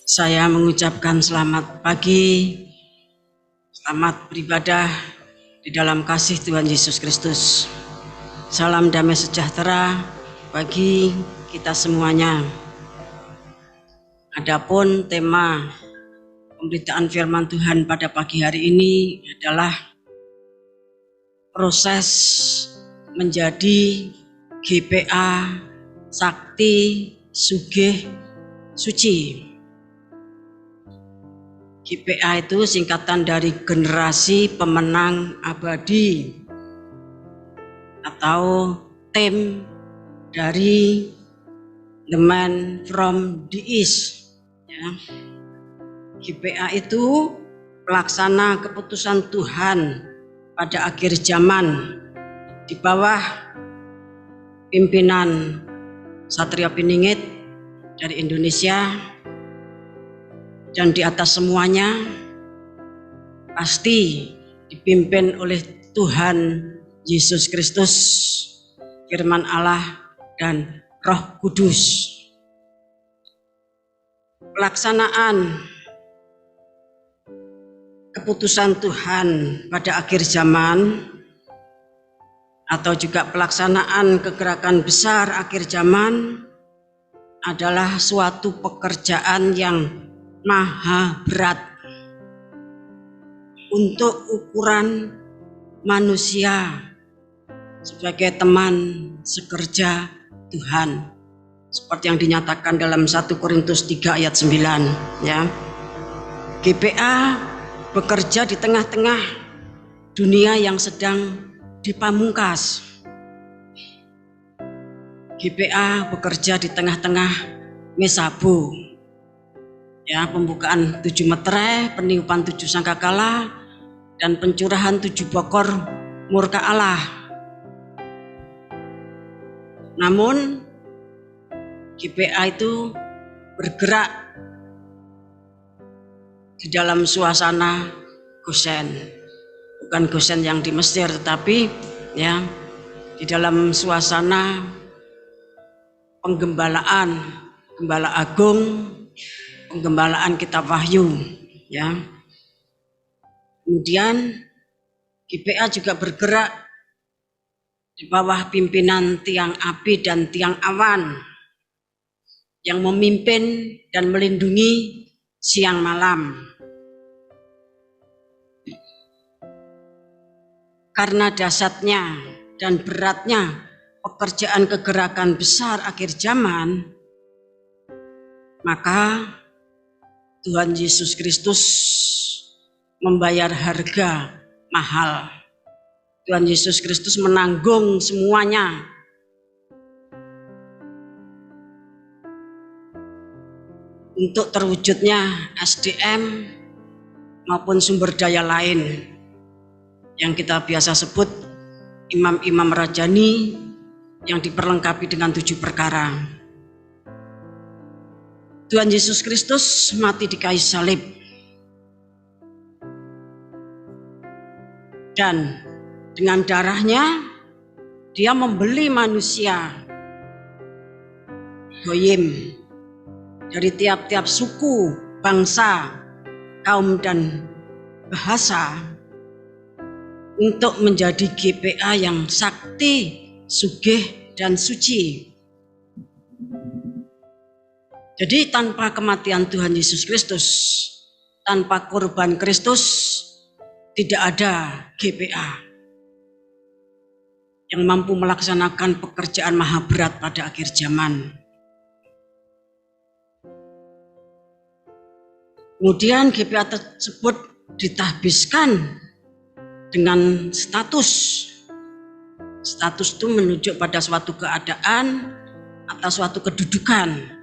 Saya mengucapkan selamat pagi, selamat beribadah di dalam kasih Tuhan Yesus Kristus. Salam damai sejahtera bagi kita semuanya. Adapun tema pemberitaan firman Tuhan pada pagi hari ini adalah proses menjadi GPA Sakti Sugih Suci. GPA itu singkatan dari Generasi Pemenang Abadi atau tim dari The Man from the East. Ya. GPA itu pelaksana keputusan Tuhan pada akhir zaman di bawah pimpinan Satrio Piningit dari Indonesia. Dan di atas semuanya pasti dipimpin oleh Tuhan Yesus Kristus, firman Allah dan Roh Kudus. Pelaksanaan keputusan Tuhan pada akhir zaman atau juga pelaksanaan kegerakan besar akhir zaman adalah suatu pekerjaan yang maha berat untuk ukuran manusia sebagai teman sekerja Tuhan, seperti yang dinyatakan dalam 1 Korintus 3 ayat 9 ya. GPA bekerja di tengah-tengah dunia yang sedang dipamungkas. GPA bekerja di tengah-tengah Mesabu. Ya, pembukaan 7 meterai, peniupan 7 sangkakala, dan pencurahan 7 bokor murka Allah. Namun GPA itu bergerak di dalam suasana Gosen, bukan Gosen yang di Mesir, tetapi ya di dalam suasana penggembalaan, Gembala Agung, penggembalaan kitab Wahyu ya. Kemudian GPA juga bergerak di bawah pimpinan tiang api dan tiang awan yang memimpin dan melindungi siang malam. Karena dahsyatnya dan beratnya pekerjaan kegerakan besar akhir zaman, maka Tuhan Yesus Kristus membayar harga mahal. Tuhan Yesus Kristus menanggung semuanya. Untuk terwujudnya SDM maupun sumber daya lain yang kita biasa sebut imam-imam rajani yang diperlengkapi dengan 7 perkara. Tuhan Yesus Kristus mati di kayu salib dan dengan darahnya dia membeli manusia goyim dari tiap-tiap suku, bangsa, kaum dan bahasa untuk menjadi GPA yang sakti, sugih dan suci. Jadi tanpa kematian Tuhan Yesus Kristus, tanpa korban Kristus, tidak ada GPA yang mampu melaksanakan pekerjaan maha berat pada akhir zaman. Kemudian GPA tersebut ditahbiskan dengan status. Status itu menunjuk pada suatu keadaan atau suatu kedudukan.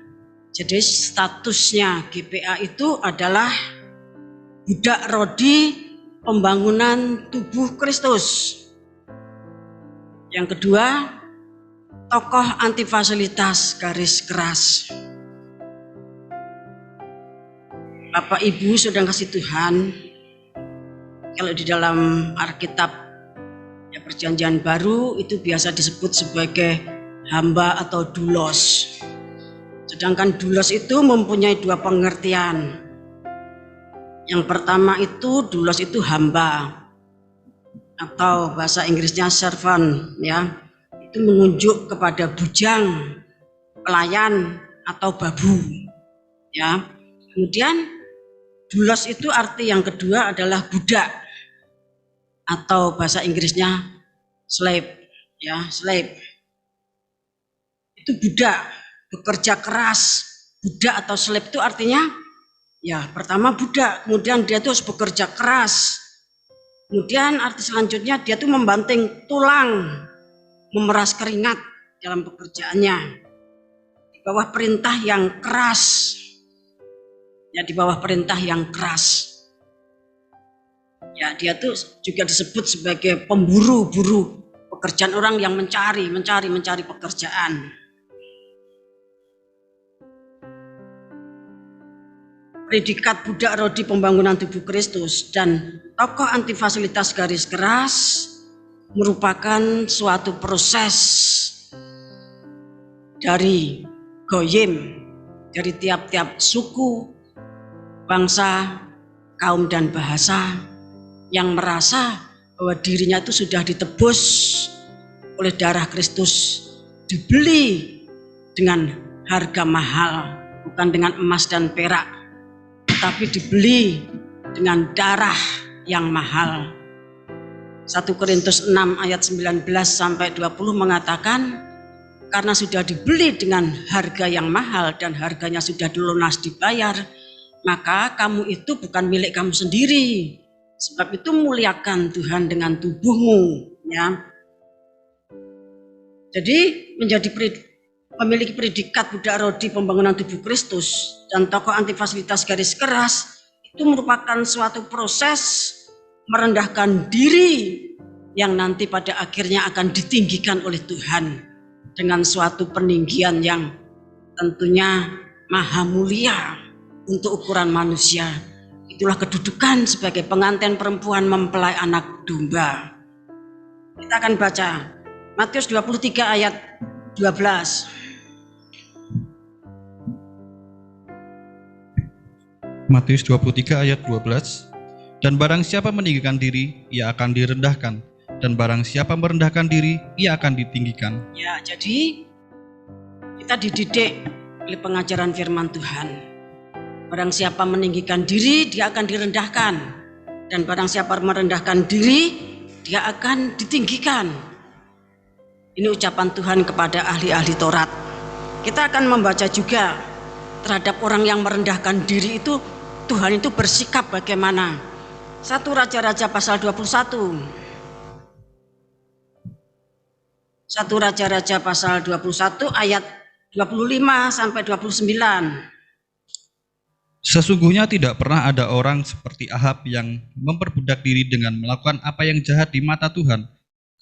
Jadi statusnya GPA itu adalah budak rodi pembangunan tubuh Kristus. Yang kedua, tokoh anti fasilitas garis keras. Bapak Ibu saudara kasih Tuhan, kalau di dalam Alkitab ya Perjanjian Baru itu biasa disebut sebagai hamba atau doulos. Sedangkan doulos itu mempunyai dua pengertian. Yang pertama itu doulos itu hamba, atau bahasa Inggrisnya servant, ya. Itu menunjuk kepada bujang, pelayan atau babu, ya. Kemudian doulos itu arti yang kedua adalah budak, atau bahasa Inggrisnya slave, ya, slave. Itu budak, bekerja keras. Budak atau slave itu artinya ya pertama budak, kemudian dia tuh harus bekerja keras. Kemudian arti selanjutnya dia tuh membanting tulang, memeras keringat dalam pekerjaannya. Di bawah perintah yang keras. Ya, di bawah perintah yang keras. Ya, dia tuh juga disebut sebagai pemburu-buru pekerjaan, orang yang mencari pekerjaan. Predikat budak rodi pembangunan tubuh Kristus dan tokoh anti fasilitas garis keras merupakan suatu proses dari goyim, dari tiap-tiap suku, bangsa, kaum dan bahasa yang merasa bahwa dirinya itu sudah ditebus oleh darah Kristus, dibeli dengan harga mahal, bukan dengan emas dan perak, tapi dibeli dengan darah yang mahal. 1 Korintus 6 ayat 19 sampai 20 mengatakan, karena sudah dibeli dengan harga yang mahal dan harganya sudah lunas dibayar, maka kamu itu bukan milik kamu sendiri. Sebab itu muliakan Tuhan dengan tubuhmu, ya. Jadi memiliki predikat budak rodi pembangunan tubuh Kristus dan tokoh anti fasilitas garis keras itu merupakan suatu proses merendahkan diri yang nanti pada akhirnya akan ditinggikan oleh Tuhan dengan suatu peninggian yang tentunya maha mulia untuk ukuran manusia. Itulah kedudukan sebagai pengantin perempuan mempelai anak domba. Kita akan baca Matius 23 ayat 12. Matius 23 ayat 12. Dan barang siapa meninggikan diri, ia akan direndahkan. Dan barang siapa merendahkan diri, ia akan ditinggikan. Ya, jadi kita dididik oleh pengajaran firman Tuhan. Barang siapa meninggikan diri, dia akan direndahkan. Dan barang siapa merendahkan diri, dia akan ditinggikan. Ini ucapan Tuhan kepada ahli-ahli Taurat. Kita akan membaca juga terhadap orang yang merendahkan diri itu, Tuhan itu bersikap bagaimana. 1 Raja-Raja pasal 21. 1 Raja-Raja pasal 21 ayat 25 sampai 29. Sesungguhnya tidak pernah ada orang seperti Ahab yang memperbudak diri dengan melakukan apa yang jahat di mata Tuhan,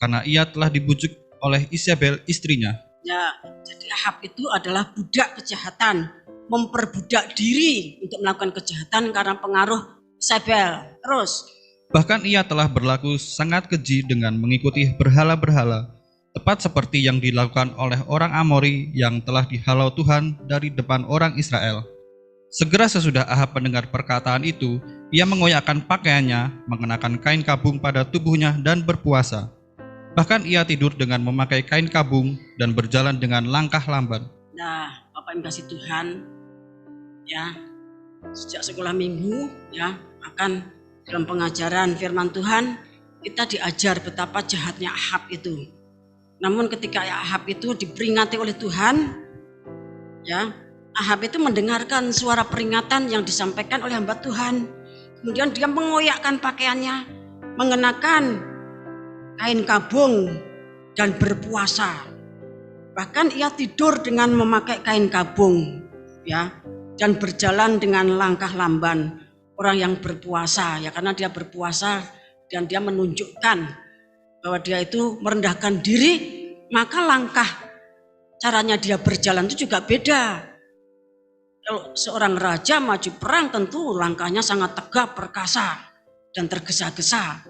karena ia telah dibujuk oleh Isabel istrinya. Ya, jadi Ahab itu adalah budak kejahatan, memperbudak diri untuk melakukan kejahatan karena pengaruh Isabel. Terus, bahkan ia telah berlaku sangat keji dengan mengikuti berhala-berhala, tepat seperti yang dilakukan oleh orang Amori yang telah dihalau Tuhan dari depan orang Israel. Segera sesudah Ahab mendengar perkataan itu, ia mengoyakkan pakaiannya, mengenakan kain kabung pada tubuhnya dan berpuasa. Bahkan ia tidur dengan memakai kain kabung dan berjalan dengan langkah lamban. Nah, Bapak yang kasih Tuhan, ya, sejak sekolah minggu, ya, akan dalam pengajaran firman Tuhan, kita diajar betapa jahatnya Ahab itu. Namun ketika Ahab itu diperingati oleh Tuhan, ya, Ahab itu mendengarkan suara peringatan yang disampaikan oleh hamba Tuhan. Kemudian dia mengoyakkan pakaiannya, mengenakan kain kabung dan berpuasa. Bahkan ia tidur dengan memakai kain kabung, ya, dan berjalan dengan langkah lamban. Orang yang berpuasa, ya, karena dia berpuasa dan dia menunjukkan bahwa dia itu merendahkan diri, maka langkah caranya dia berjalan itu juga beda. Kalau seorang raja maju perang tentu langkahnya sangat tegap, perkasa dan tergesa-gesa.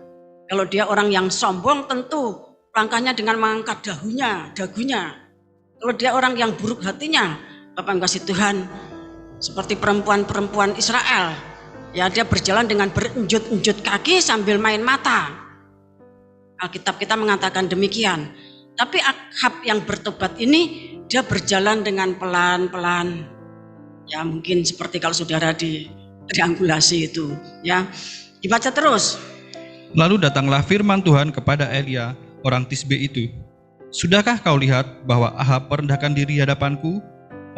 Kalau dia orang yang sombong tentu langkahnya dengan mengangkat dagunya. Kalau dia orang yang buruk hatinya, Bapak yang kasih Tuhan, seperti perempuan-perempuan Israel, ya, dia berjalan dengan berenjut-enjut kaki sambil main mata. Alkitab kita mengatakan demikian. Tapi Ahab yang bertobat ini, dia berjalan dengan pelan-pelan. Ya, mungkin seperti kalau saudara di triangulasi itu, ya. Dibaca terus. Lalu datanglah firman Tuhan kepada Elia, orang Tisbe itu. Sudahkah kau lihat bahwa Ahab merendahkan diri di hadapanku?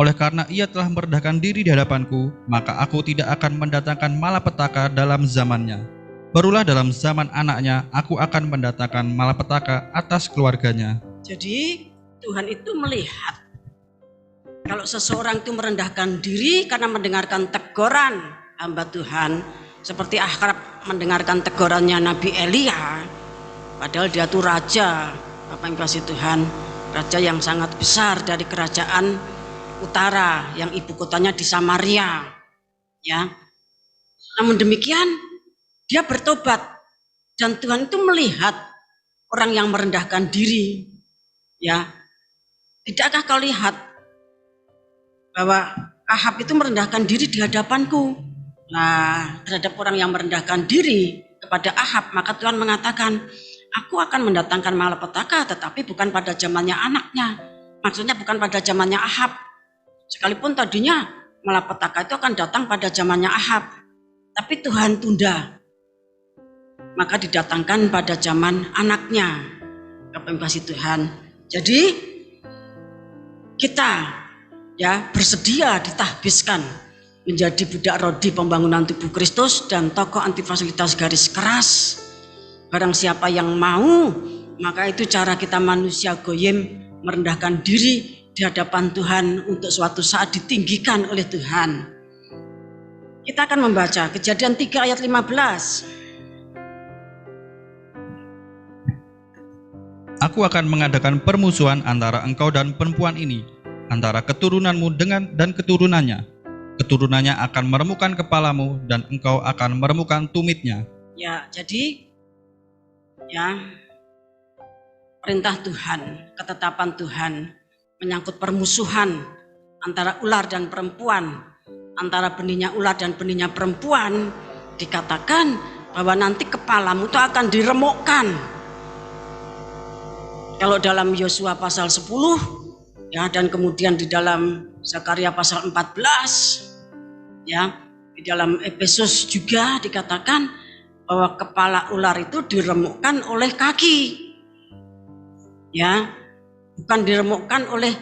Oleh karena ia telah merendahkan diri di hadapanku, maka aku tidak akan mendatangkan malapetaka dalam zamannya. Barulah dalam zaman anaknya, aku akan mendatangkan malapetaka atas keluarganya. Jadi Tuhan itu melihat kalau seseorang itu merendahkan diri karena mendengarkan teguran hamba Tuhan, seperti Ahab mendengarkan tegurannya Nabi Elia, padahal dia itu raja, Bapak yang kasih Tuhan, raja yang sangat besar dari kerajaan utara yang ibu kotanya di Samaria, ya. Namun demikian dia bertobat dan Tuhan itu melihat orang yang merendahkan diri, ya. Tidakkah kau lihat bahwa Ahab itu merendahkan diri di hadapanku? Nah, terhadap orang yang merendahkan diri kepada Ahab, maka Tuhan mengatakan, aku akan mendatangkan malapetaka, tetapi bukan pada zamannya anaknya. Maksudnya bukan pada zamannya Ahab. Sekalipun tadinya malapetaka itu akan datang pada zamannya Ahab, tapi Tuhan tunda. Maka didatangkan pada zaman anaknya. Bapak yang kasih Tuhan. Jadi kita, ya, bersedia ditahbiskan menjadi budak rodi pembangunan tubuh Kristus dan tokoh anti fasilitas garis keras. Barang siapa yang mau, maka itu cara kita manusia goyim merendahkan diri di hadapan Tuhan untuk suatu saat ditinggikan oleh Tuhan. Kita akan membaca Kejadian 3 ayat 15. Aku akan mengadakan permusuhan antara engkau dan perempuan ini, antara keturunanmu dan keturunannya. Keturunannya akan meremukkan kepalamu dan engkau akan meremukkan tumitnya. Ya, jadi ya, perintah Tuhan, ketetapan Tuhan menyangkut permusuhan antara ular dan perempuan, antara benihnya ular dan benihnya perempuan, dikatakan bahwa nanti kepalamu itu akan diremukkan. Kalau dalam Yosua pasal 10, ya, dan kemudian di dalam Zakaria pasal 14, ya, di dalam Efesus juga dikatakan bahwa kepala ular itu diremukkan oleh kaki, ya, bukan diremukkan oleh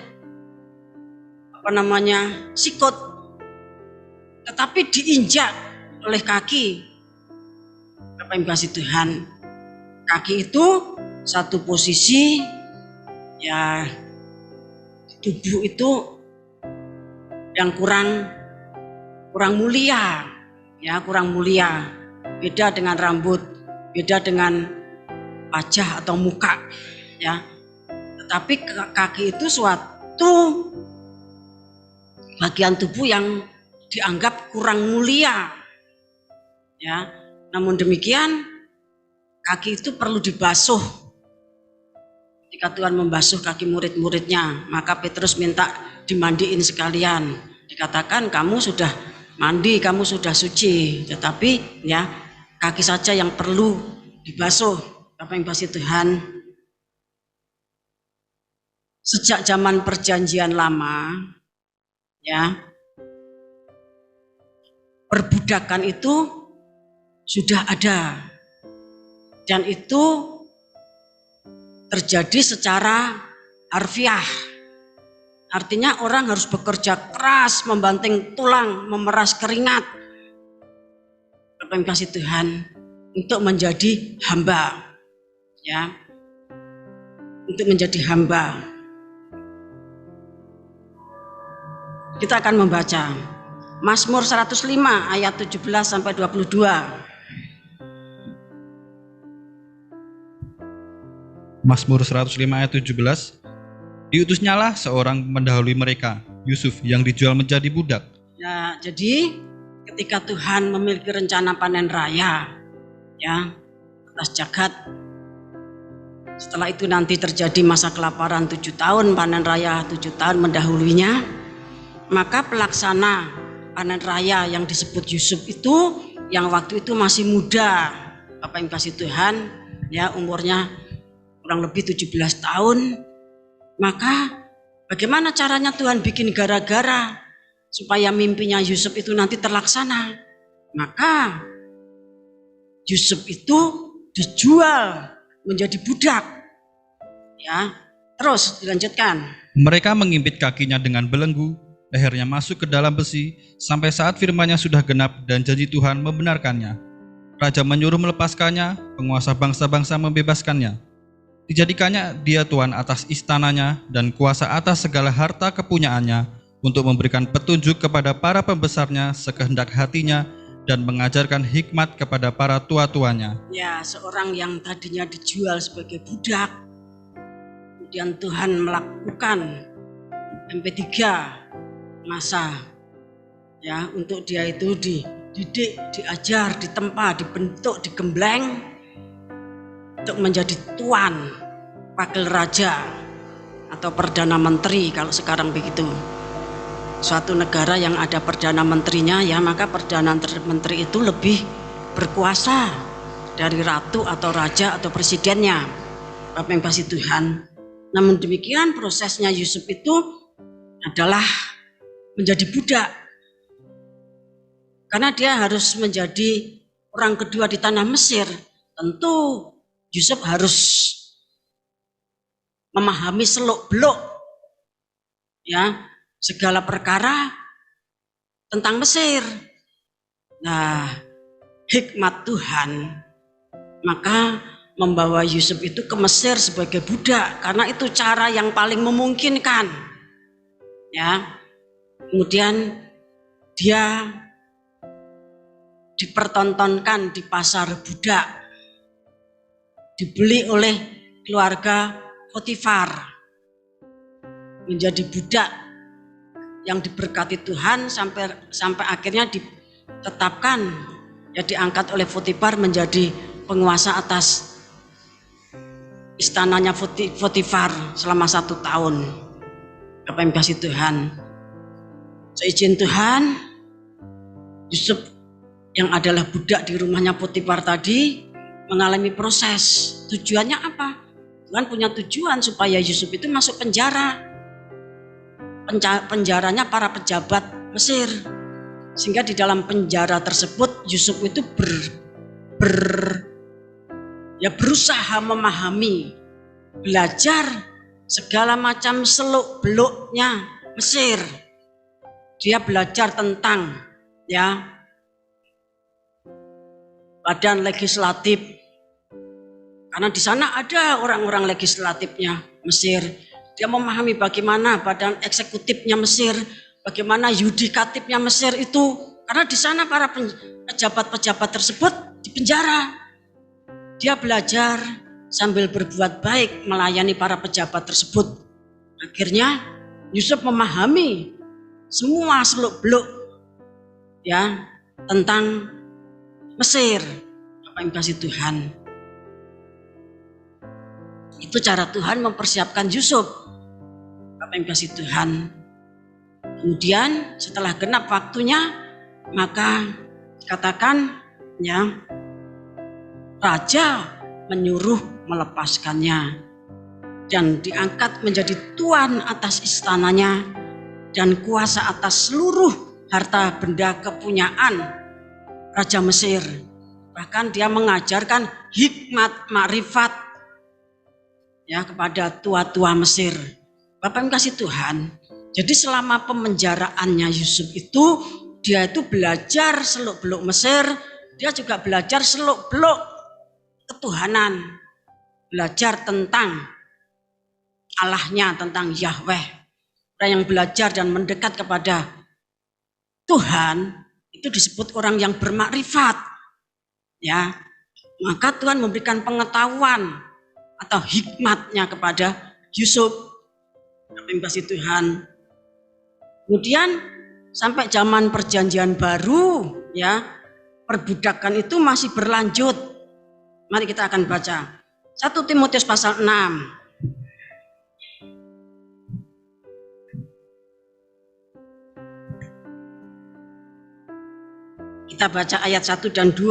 sikut, tetapi diinjak oleh kaki. Bapak yang kasih Tuhan, kaki itu satu posisi, ya, tubuh itu yang kurang mulia, ya, kurang mulia. Beda dengan rambut, beda dengan wajah atau muka, ya. Tetapi kaki itu suatu bagian tubuh yang dianggap kurang mulia, ya. Namun demikian kaki itu perlu dibasuh. Ketika Tuhan membasuh kaki murid-muridnya, maka Petrus minta dimandiin sekalian. Dikatakan kamu sudah mandi, kamu sudah suci, tetapi ya kaki saja yang perlu dibasuh. Bapak yang kasih Tuhan, sejak zaman perjanjian lama, ya, perbudakan itu sudah ada, dan itu terjadi secara harfiah. Artinya orang harus bekerja keras, membanting tulang, memeras keringat. Bapak yang kasih Tuhan, untuk menjadi hamba, ya, untuk menjadi hamba. Kita akan membaca Mazmur 105 ayat 17 sampai 22. Mazmur 105 ayat 17. Diutusnyalah seorang mendahului mereka, Yusuf yang dijual menjadi budak. Ya, jadi ketika Tuhan memiliki rencana panen raya, ya, atas jagat, setelah itu nanti terjadi masa kelaparan 7 tahun, panen raya 7 tahun mendahulunya, Maka pelaksana panen raya yang disebut Yusuf itu, yang waktu itu masih muda, Bapak yang kasih Tuhan, ya umurnya kurang lebih 17 tahun. Maka bagaimana caranya Tuhan bikin gara-gara supaya mimpinya Yusuf itu nanti terlaksana? Maka Yusuf itu dijual menjadi budak. Ya, terus dilanjutkan. Mereka mengimpit kakinya dengan belenggu, lehernya masuk ke dalam besi, sampai saat firman-Nya sudah genap dan janji Tuhan membenarkannya. Raja menyuruh melepaskannya, penguasa bangsa-bangsa membebaskannya. Dijadikannya dia tuan atas istananya dan kuasa atas segala harta kepunyaannya, untuk memberikan petunjuk kepada para pembesarnya sekehendak hatinya dan mengajarkan hikmat kepada para tua-tuanya. Ya, seorang yang tadinya dijual sebagai budak, kemudian Tuhan melakukan MP3 masa, ya, untuk dia itu dididik, diajar, ditempa, dibentuk, digembleng untuk menjadi tuan, wakil raja atau perdana menteri kalau sekarang begitu. Suatu negara yang ada perdana menterinya, ya, maka perdana menteri itu lebih berkuasa dari ratu atau raja atau presidennya, Bapak yang kasih Tuhan. Namun demikian prosesnya Yusuf itu adalah menjadi budak, karena dia harus menjadi orang kedua di tanah Mesir. Tentu Yusuf harus memahami seluk-beluk, ya, segala perkara tentang Mesir. Nah, hikmat Tuhan maka membawa Yusuf itu ke Mesir sebagai budak, karena itu cara yang paling memungkinkan. Ya, kemudian dia dipertontonkan di pasar budak, dibeli oleh keluarga Potifar, menjadi budak yang diberkati Tuhan sampai akhirnya ditetapkan, ya, diangkat oleh Potifar menjadi penguasa atas istananya Potifar selama 1 tahun. Bapak yang kasih Tuhan, seizin Tuhan, Yusuf yang adalah budak di rumahnya Potifar tadi mengalami proses. Tujuannya apa? Tuhan punya tujuan supaya Yusuf itu masuk penjara. Penjaranya para pejabat Mesir, sehingga di dalam penjara tersebut Yusuf itu berusaha memahami, belajar segala macam seluk-beluknya Mesir. Dia belajar tentang, ya, badan legislatif, karena di sana ada orang-orang legislatifnya Mesir. Dia memahami bagaimana badan eksekutifnya Mesir, bagaimana yudikatifnya Mesir itu, karena di sana para pejabat-pejabat tersebut dipenjara. Dia belajar sambil berbuat baik melayani para pejabat tersebut. Akhirnya Yusuf memahami semua seluk-beluk, ya, tentang Mesir. Apa yang kasih Tuhan? Itu cara Tuhan mempersiapkan Yusuf. Apa yang kasih Tuhan? Kemudian setelah genap waktunya, maka katakan, ya, raja menyuruh melepaskannya dan diangkat menjadi tuan atas istananya dan kuasa atas seluruh harta benda kepunyaan Raja Mesir. Bahkan dia mengajarkan hikmat makrifat, ya, kepada tua-tua Mesir. Bapak yang kasih Tuhan, jadi selama pemenjaraannya Yusuf itu, dia itu belajar seluk-beluk Mesir, dia juga belajar seluk-beluk ketuhanan, belajar tentang Allahnya, tentang Yahweh. Orang yang belajar dan mendekat kepada Tuhan itu disebut orang yang bermakrifat, ya. Maka Tuhan memberikan pengetahuan atau hikmatnya kepada Yusuf. Terima kasih Tuhan. Kemudian sampai zaman perjanjian baru, ya, perbudakan itu masih berlanjut. Mari kita akan baca 1 Timotius pasal 6. Kita baca ayat 1 dan 2.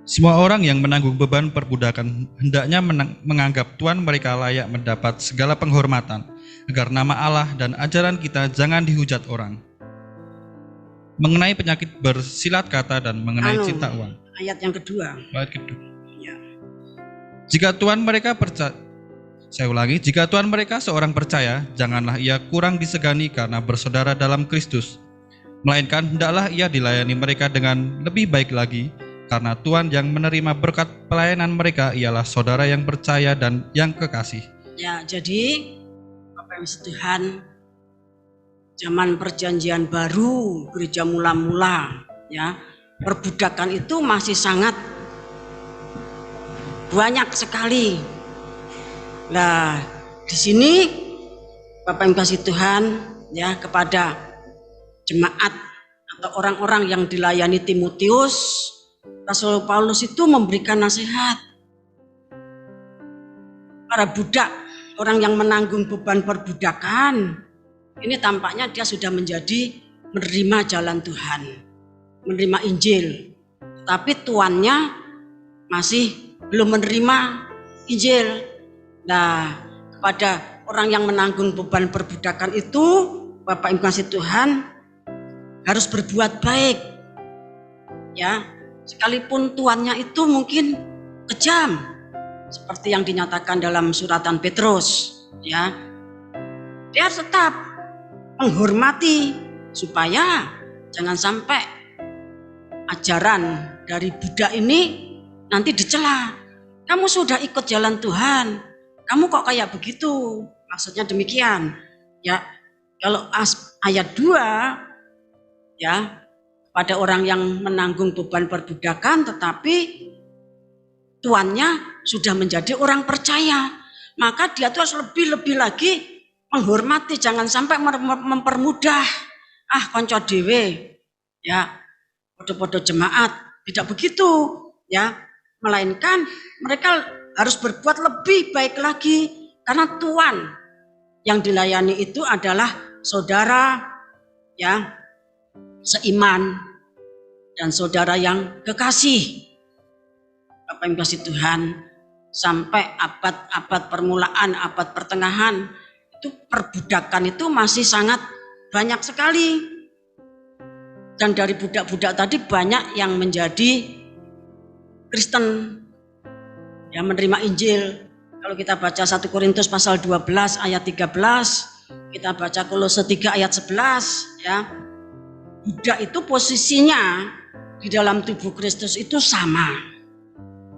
Semua orang yang menanggung beban perbudakan hendaknya menganggap Tuhan mereka layak mendapat segala penghormatan, agar nama Allah dan ajaran kita jangan dihujat orang. Mengenai penyakit bersilat kata dan mengenai cinta uang. Ayat yang kedua. Ayat kedua. Ya. Jika Tuhan mereka jika Tuhan mereka seorang percaya, janganlah ia kurang disegani karena bersaudara dalam Kristus, melainkan hendaklah ia dilayani mereka dengan lebih baik lagi, karena Tuhan yang menerima berkat pelayanan mereka ialah saudara yang percaya dan yang kekasih. Ya, jadi Bapak Ibu Tuhan, zaman perjanjian baru, gereja mula-mula, ya, perbudakan itu masih sangat banyak sekali. Nah, di sini Bapak Ibu kasih Tuhan, ya, kepada jemaat atau orang-orang yang dilayani Timotius, Rasul Paulus itu memberikan nasihat. Para budak, orang yang menanggung beban perbudakan, ini tampaknya dia sudah menerima jalan Tuhan, menerima Injil. Tapi tuannya masih belum menerima Injil. Nah, kepada orang yang menanggung beban perbudakan itu, Bapak Ibu kasih Tuhan harus berbuat baik. Ya, sekalipun tuannya itu mungkin kejam, seperti yang dinyatakan dalam suratan Petrus, ya, dia harus tetap menghormati supaya jangan sampai ajaran dari budak ini nanti dicela. Kamu sudah ikut jalan Tuhan, kamu kok kayak begitu? Maksudnya demikian. Ya, kalau ayat 2, ya, pada orang yang menanggung beban perbudakan tetapi tuannya sudah menjadi orang percaya, maka dia tuh harus lebih lagi menghormati, jangan sampai mempermudah konco dewe, ya, podo-podo jemaat, tidak begitu, ya, melainkan mereka harus berbuat lebih baik lagi, karena Tuhan yang dilayani itu adalah saudara, ya, seiman dan saudara yang kekasih. Bapak Ibu kasih Tuhan, sampai abad permulaan, abad pertengahan, itu perbudakan itu masih sangat banyak sekali. Dan dari budak-budak tadi banyak yang menjadi Kristen, yang menerima Injil. Kalau kita baca 1 Korintus pasal 12 ayat 13, kita baca Kolose 3 ayat 11, ya, budak itu posisinya di dalam tubuh Kristus itu sama,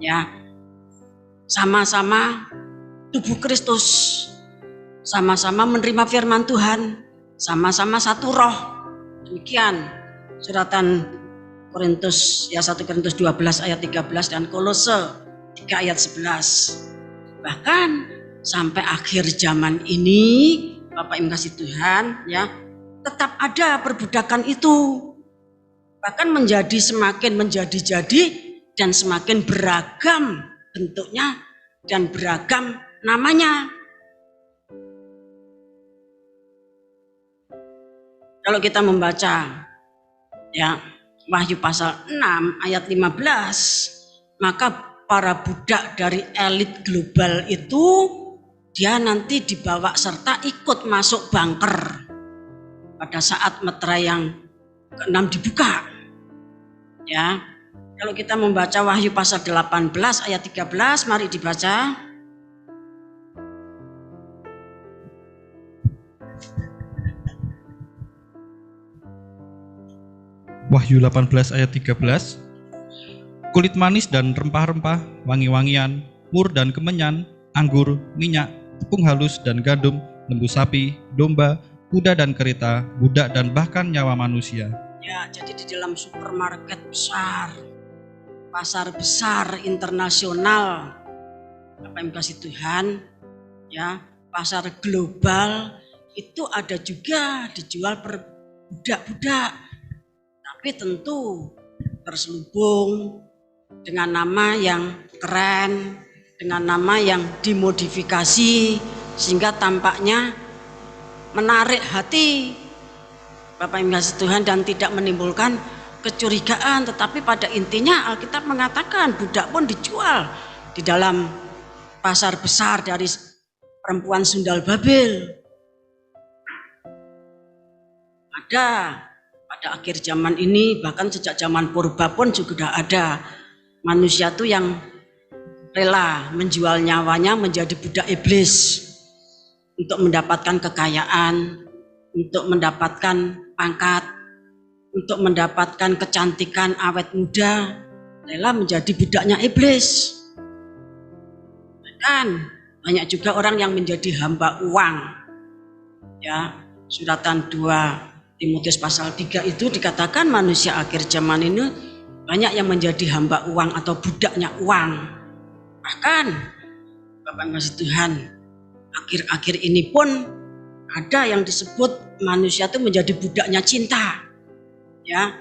ya, sama-sama tubuh Kristus, sama-sama menerima firman Tuhan, sama-sama satu roh. Demikian suratan Korintus, ya, 1 Korintus 12 ayat 13 dan Kolose 3 ayat 11. Bahkan sampai akhir zaman ini, Bapak Ibu kasih Tuhan, ya, tetap ada perbudakan itu, bahkan semakin menjadi-jadi dan semakin beragam bentuknya dan beragam namanya. Kalau kita membaca, ya, Wahyu pasal 6 ayat 15, maka para budak dari elit global itu dia nanti dibawa serta ikut masuk bunker pada saat meterai yang ke-6 dibuka. Ya, kalau kita membaca Wahyu pasal 18 ayat 13, mari dibaca. Wahyu 18 ayat 13. Kulit manis dan rempah-rempah, wangi-wangian, mur dan kemenyan, anggur, minyak, tepung halus dan gandum, lembu sapi, domba, kuda dan kereta, budak dan bahkan nyawa manusia. Ya, jadi di dalam supermarket besar, pasar besar internasional, apa yang kasih Tuhan, ya, pasar global itu ada juga dijual per budak-budak, tapi tentu terselubung dengan nama yang keren, dengan nama yang dimodifikasi sehingga tampaknya menarik hati Bapak Ibu kasih Tuhan, dan tidak menimbulkan kecurigaan. Tetapi pada intinya Alkitab mengatakan budak pun dijual di dalam pasar besar dari perempuan sundal Babel. Ada pada akhir zaman ini, bahkan sejak zaman purba pun juga sudah ada manusia tuh yang rela menjual nyawanya menjadi budak iblis untuk mendapatkan kekayaan, untuk mendapatkan pangkat, untuk mendapatkan kecantikan awet muda, rela menjadi budaknya iblis. Bahkan banyak juga orang yang menjadi hamba uang. Ya, suratan 2 Timotius pasal 3 itu dikatakan manusia akhir zaman ini banyak yang menjadi hamba uang atau budaknya uang. Bahkan Bapak kasih Tuhan, akhir-akhir ini pun ada yang disebut manusia itu menjadi budaknya cinta. Ya,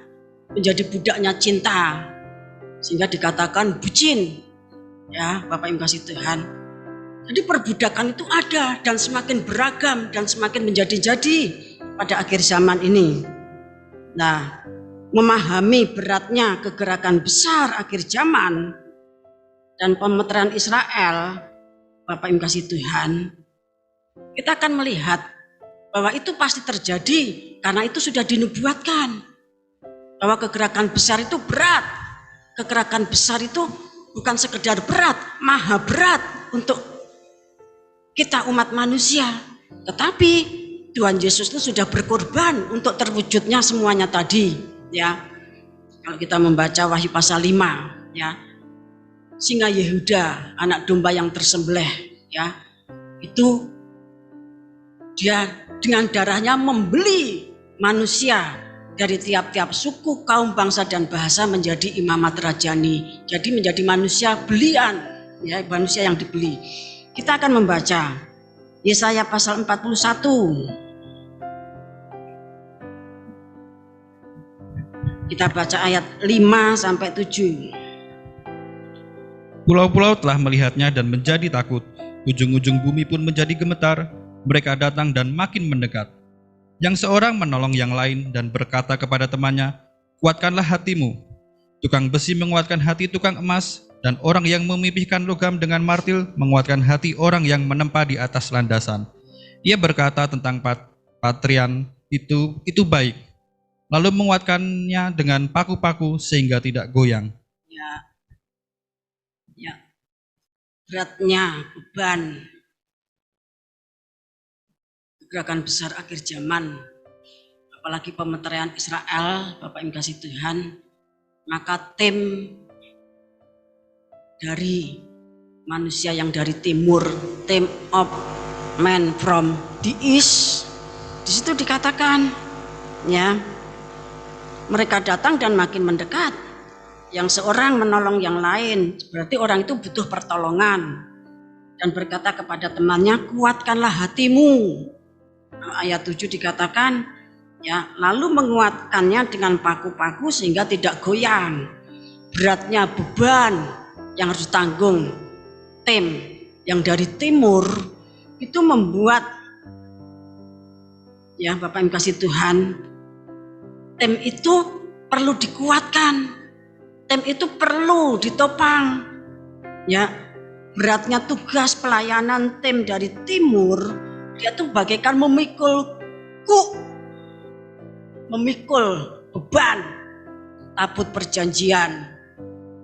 menjadi budaknya cinta. Sehingga dikatakan bucin. Ya, Bapak Ibu kasih Tuhan. Jadi perbudakan itu ada dan semakin beragam dan semakin menjadi-jadi pada akhir zaman ini. Nah, memahami beratnya kegerakan besar akhir zaman dan pemeteran Israel, Bapak Ibu kasih Tuhan, kita akan melihat bahwa itu pasti terjadi karena itu sudah dinubuatkan. Bahwa kegerakan besar itu berat. Kegerakan besar itu bukan sekedar berat, maha berat untuk kita umat manusia. Tetapi Tuhan Yesus itu sudah berkorban untuk terwujudnya semuanya tadi. Ya, kalau kita membaca Wahyu pasal 5, ya, singa Yehuda, anak domba yang tersembelih, ya, itu dia dengan darahnya membeli manusia dari tiap-tiap suku, kaum, bangsa, dan bahasa menjadi imamat rajani. Jadi menjadi manusia belian, ya, manusia yang dibeli. Kita akan membaca Yesaya pasal 41. Kita baca ayat 5 sampai 7. Pulau-pulau telah melihatnya dan menjadi takut. Ujung-ujung bumi pun menjadi gemetar. Mereka datang dan makin mendekat. Yang seorang menolong yang lain dan berkata kepada temannya, "Kuatkanlah hatimu." Tukang besi menguatkan hati tukang emas, dan orang yang memipihkan logam dengan martil menguatkan hati orang yang menempa di atas landasan. Ia berkata tentang patrian itu baik, lalu menguatkannya dengan paku-paku sehingga tidak goyang. Ya, ya, beratnya beban gerakan besar akhir zaman, apalagi pemeterian Israel, Bapak Ibu kasih Tuhan, maka tim dari manusia yang dari timur, team of men from the east, di situ dikatakan, ya, mereka datang dan makin mendekat. Yang seorang menolong yang lain, berarti orang itu butuh pertolongan, dan berkata kepada temannya, "Kuatkanlah hatimu." Ayat 7 dikatakan, ya, lalu menguatkannya dengan paku-paku sehingga tidak goyang. Beratnya beban yang harus ditanggung tim yang dari timur itu membuat, ya Bapak Ibu kasih Tuhan, tim itu perlu dikuatkan, tim itu perlu ditopang. Ya, beratnya tugas pelayanan tim dari timur, dia tuh bagaikan memikul beban tabut perjanjian,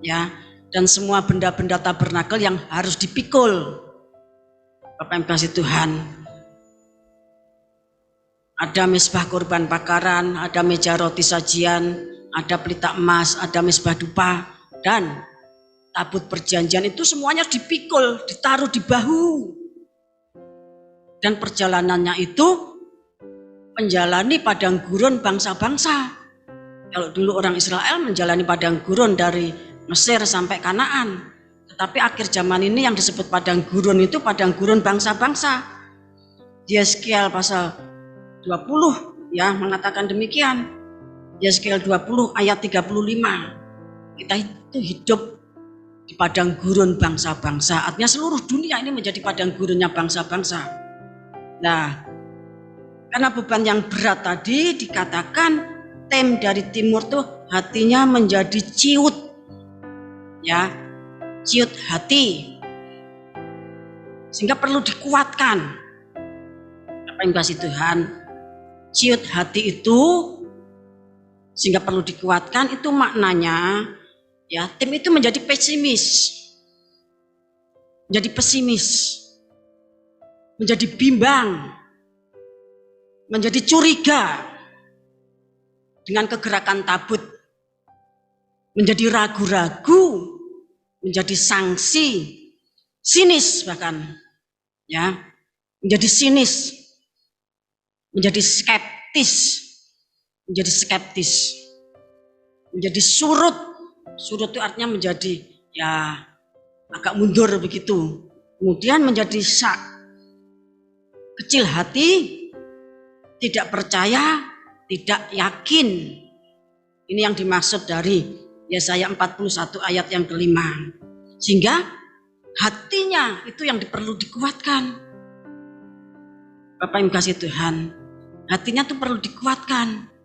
ya, dan semua benda-benda tabernakel yang harus dipikul. Bapak Ibu kasih Tuhan, ada mezbah korban bakaran, ada meja roti sajian, ada pelita emas, ada mezbah dupa, dan tabut perjanjian itu semuanya dipikul, ditaruh di bahu. Dan perjalanannya itu menjalani padang gurun bangsa-bangsa. Kalau dulu orang Israel menjalani padang gurun dari Mesir sampai Kanaan, tetapi akhir zaman ini yang disebut padang gurun itu padang gurun bangsa-bangsa. Yeskiel pasal 20, ya, mengatakan demikian. Yeskiel 20 ayat 35. Kita itu hidup di padang gurun bangsa-bangsa. Artinya seluruh dunia ini menjadi padang gurunnya bangsa-bangsa. Nah, Karena beban yang berat tadi dikatakan tim dari timur tuh hatinya menjadi ciut, ya, ciut hati, sehingga perlu dikuatkan. Apa yang kasih Tuhan, ciut hati itu sehingga perlu dikuatkan, itu maknanya ya tim itu menjadi pesimis, menjadi pesimis, menjadi bimbang, menjadi curiga dengan kegerakan tabut, menjadi ragu-ragu, menjadi sanksi, sinis bahkan, ya, menjadi sinis, menjadi skeptis, menjadi surut. Surut itu artinya menjadi ya agak mundur begitu. Kemudian menjadi kecil hati, tidak percaya, tidak yakin. Ini yang dimaksud dari Yesaya 41 ayat yang kelima. Sehingga hatinya itu yang perlu dikuatkan. Bapak yang kasih Tuhan, hatinya itu perlu dikuatkan.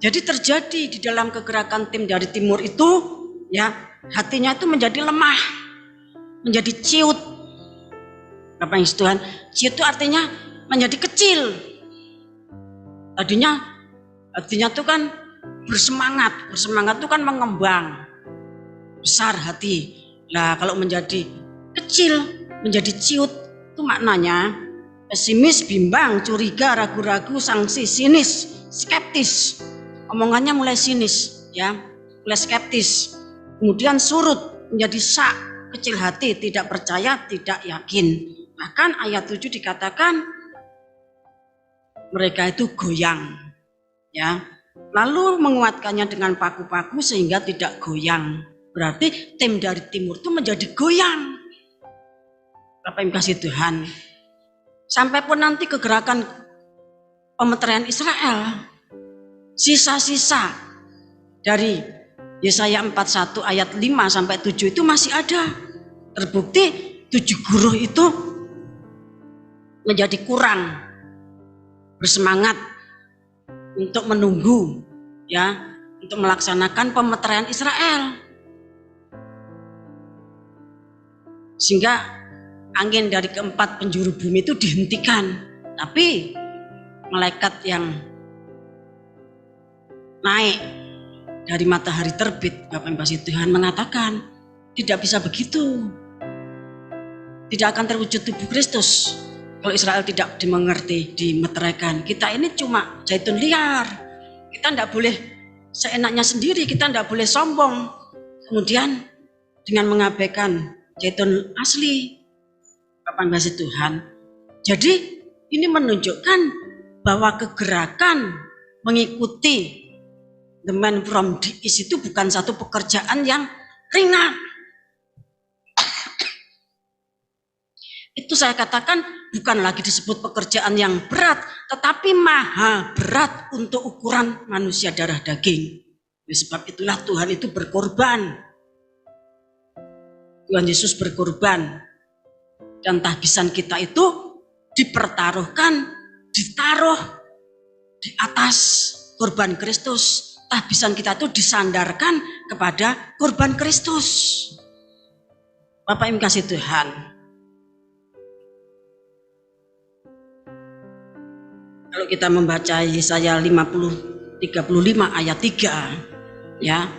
Jadi terjadi di dalam kegerakan tim dari timur itu, ya, hatinya itu menjadi lemah, menjadi ciut. Bapak yang kasih Tuhan, ciut itu artinya menjadi kecil. Tadinya hatinya itu kan bersemangat itu kan mengembang, besar hati. Nah, kalau menjadi kecil, menjadi ciut, itu maknanya pesimis, bimbang, curiga, ragu-ragu, sanksi, sinis, skeptis. Omongannya mulai sinis, ya, mulai skeptis. Kemudian surut menjadi kecil hati, tidak percaya, tidak yakin. Bahkan ayat 7 dikatakan mereka itu goyang, ya. Lalu menguatkannya dengan paku-paku sehingga tidak goyang. Berarti tim dari timur itu menjadi goyang. Bapak yang kasih Tuhan, sampai pun nanti kegerakan pemeterian Israel, sisa-sisa dari Yesaya 41 ayat 5 sampai 7 itu masih ada. Terbukti 7 guru itu menjadi kurang bersemangat untuk menunggu, ya, untuk melaksanakan pemeterian Israel. Sehingga angin dari keempat penjuru bumi itu dihentikan. Tapi malaikat yang naik dari matahari terbit, Bapak yang kasih Tuhan, mengatakan tidak bisa begitu. Tidak akan terwujud tubuh Kristus kalau Israel tidak dimengerti, dimeteraikan. Kita ini cuma zaitun liar. Kita tidak boleh seenaknya sendiri, kita tidak boleh sombong. Kemudian dengan mengabaikan zaitun asli, Bapak yang kasih Tuhan. Jadi ini menunjukkan bahwa kegerakan mengikuti the man from the east itu bukan satu pekerjaan yang ringan. Itu saya katakan bukan lagi disebut pekerjaan yang berat, tetapi maha berat untuk ukuran manusia darah daging. Sebab itulah Tuhan itu berkorban. Tuhan Yesus berkorban. Dan tahbisan kita itu dipertaruhkan, ditaruh di atas korban Kristus. Tahbisan kita itu disandarkan kepada korban Kristus. Bapak yang kasih Tuhan, kalau kita membaca Yesaya 35 ayat 3, ya,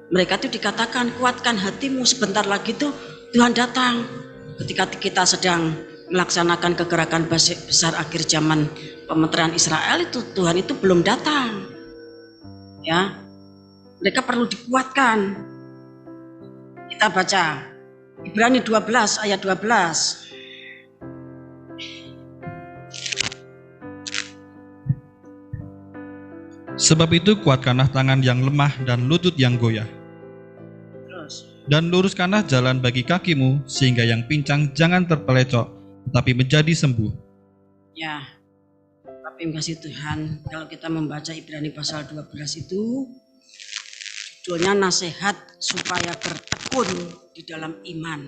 mereka itu dikatakan kuatkan hatimu, sebentar lagi tuh Tuhan datang. Ketika kita sedang melaksanakan kegerakan besar akhir zaman pemeterian Israel itu, Tuhan itu belum datang. Ya, mereka perlu dikuatkan. Kita baca Ibrani 12 ayat 12. Sebab itu kuatkanlah tangan yang lemah dan lutut yang goyah. Dan luruskanlah jalan bagi kakimu, sehingga yang pincang jangan terpelecok, tetapi menjadi sembuh. Ya, tapi kasih Tuhan, kalau kita membaca Ibrani pasal 12 itu, judulnya nasihat supaya bertekun di dalam iman.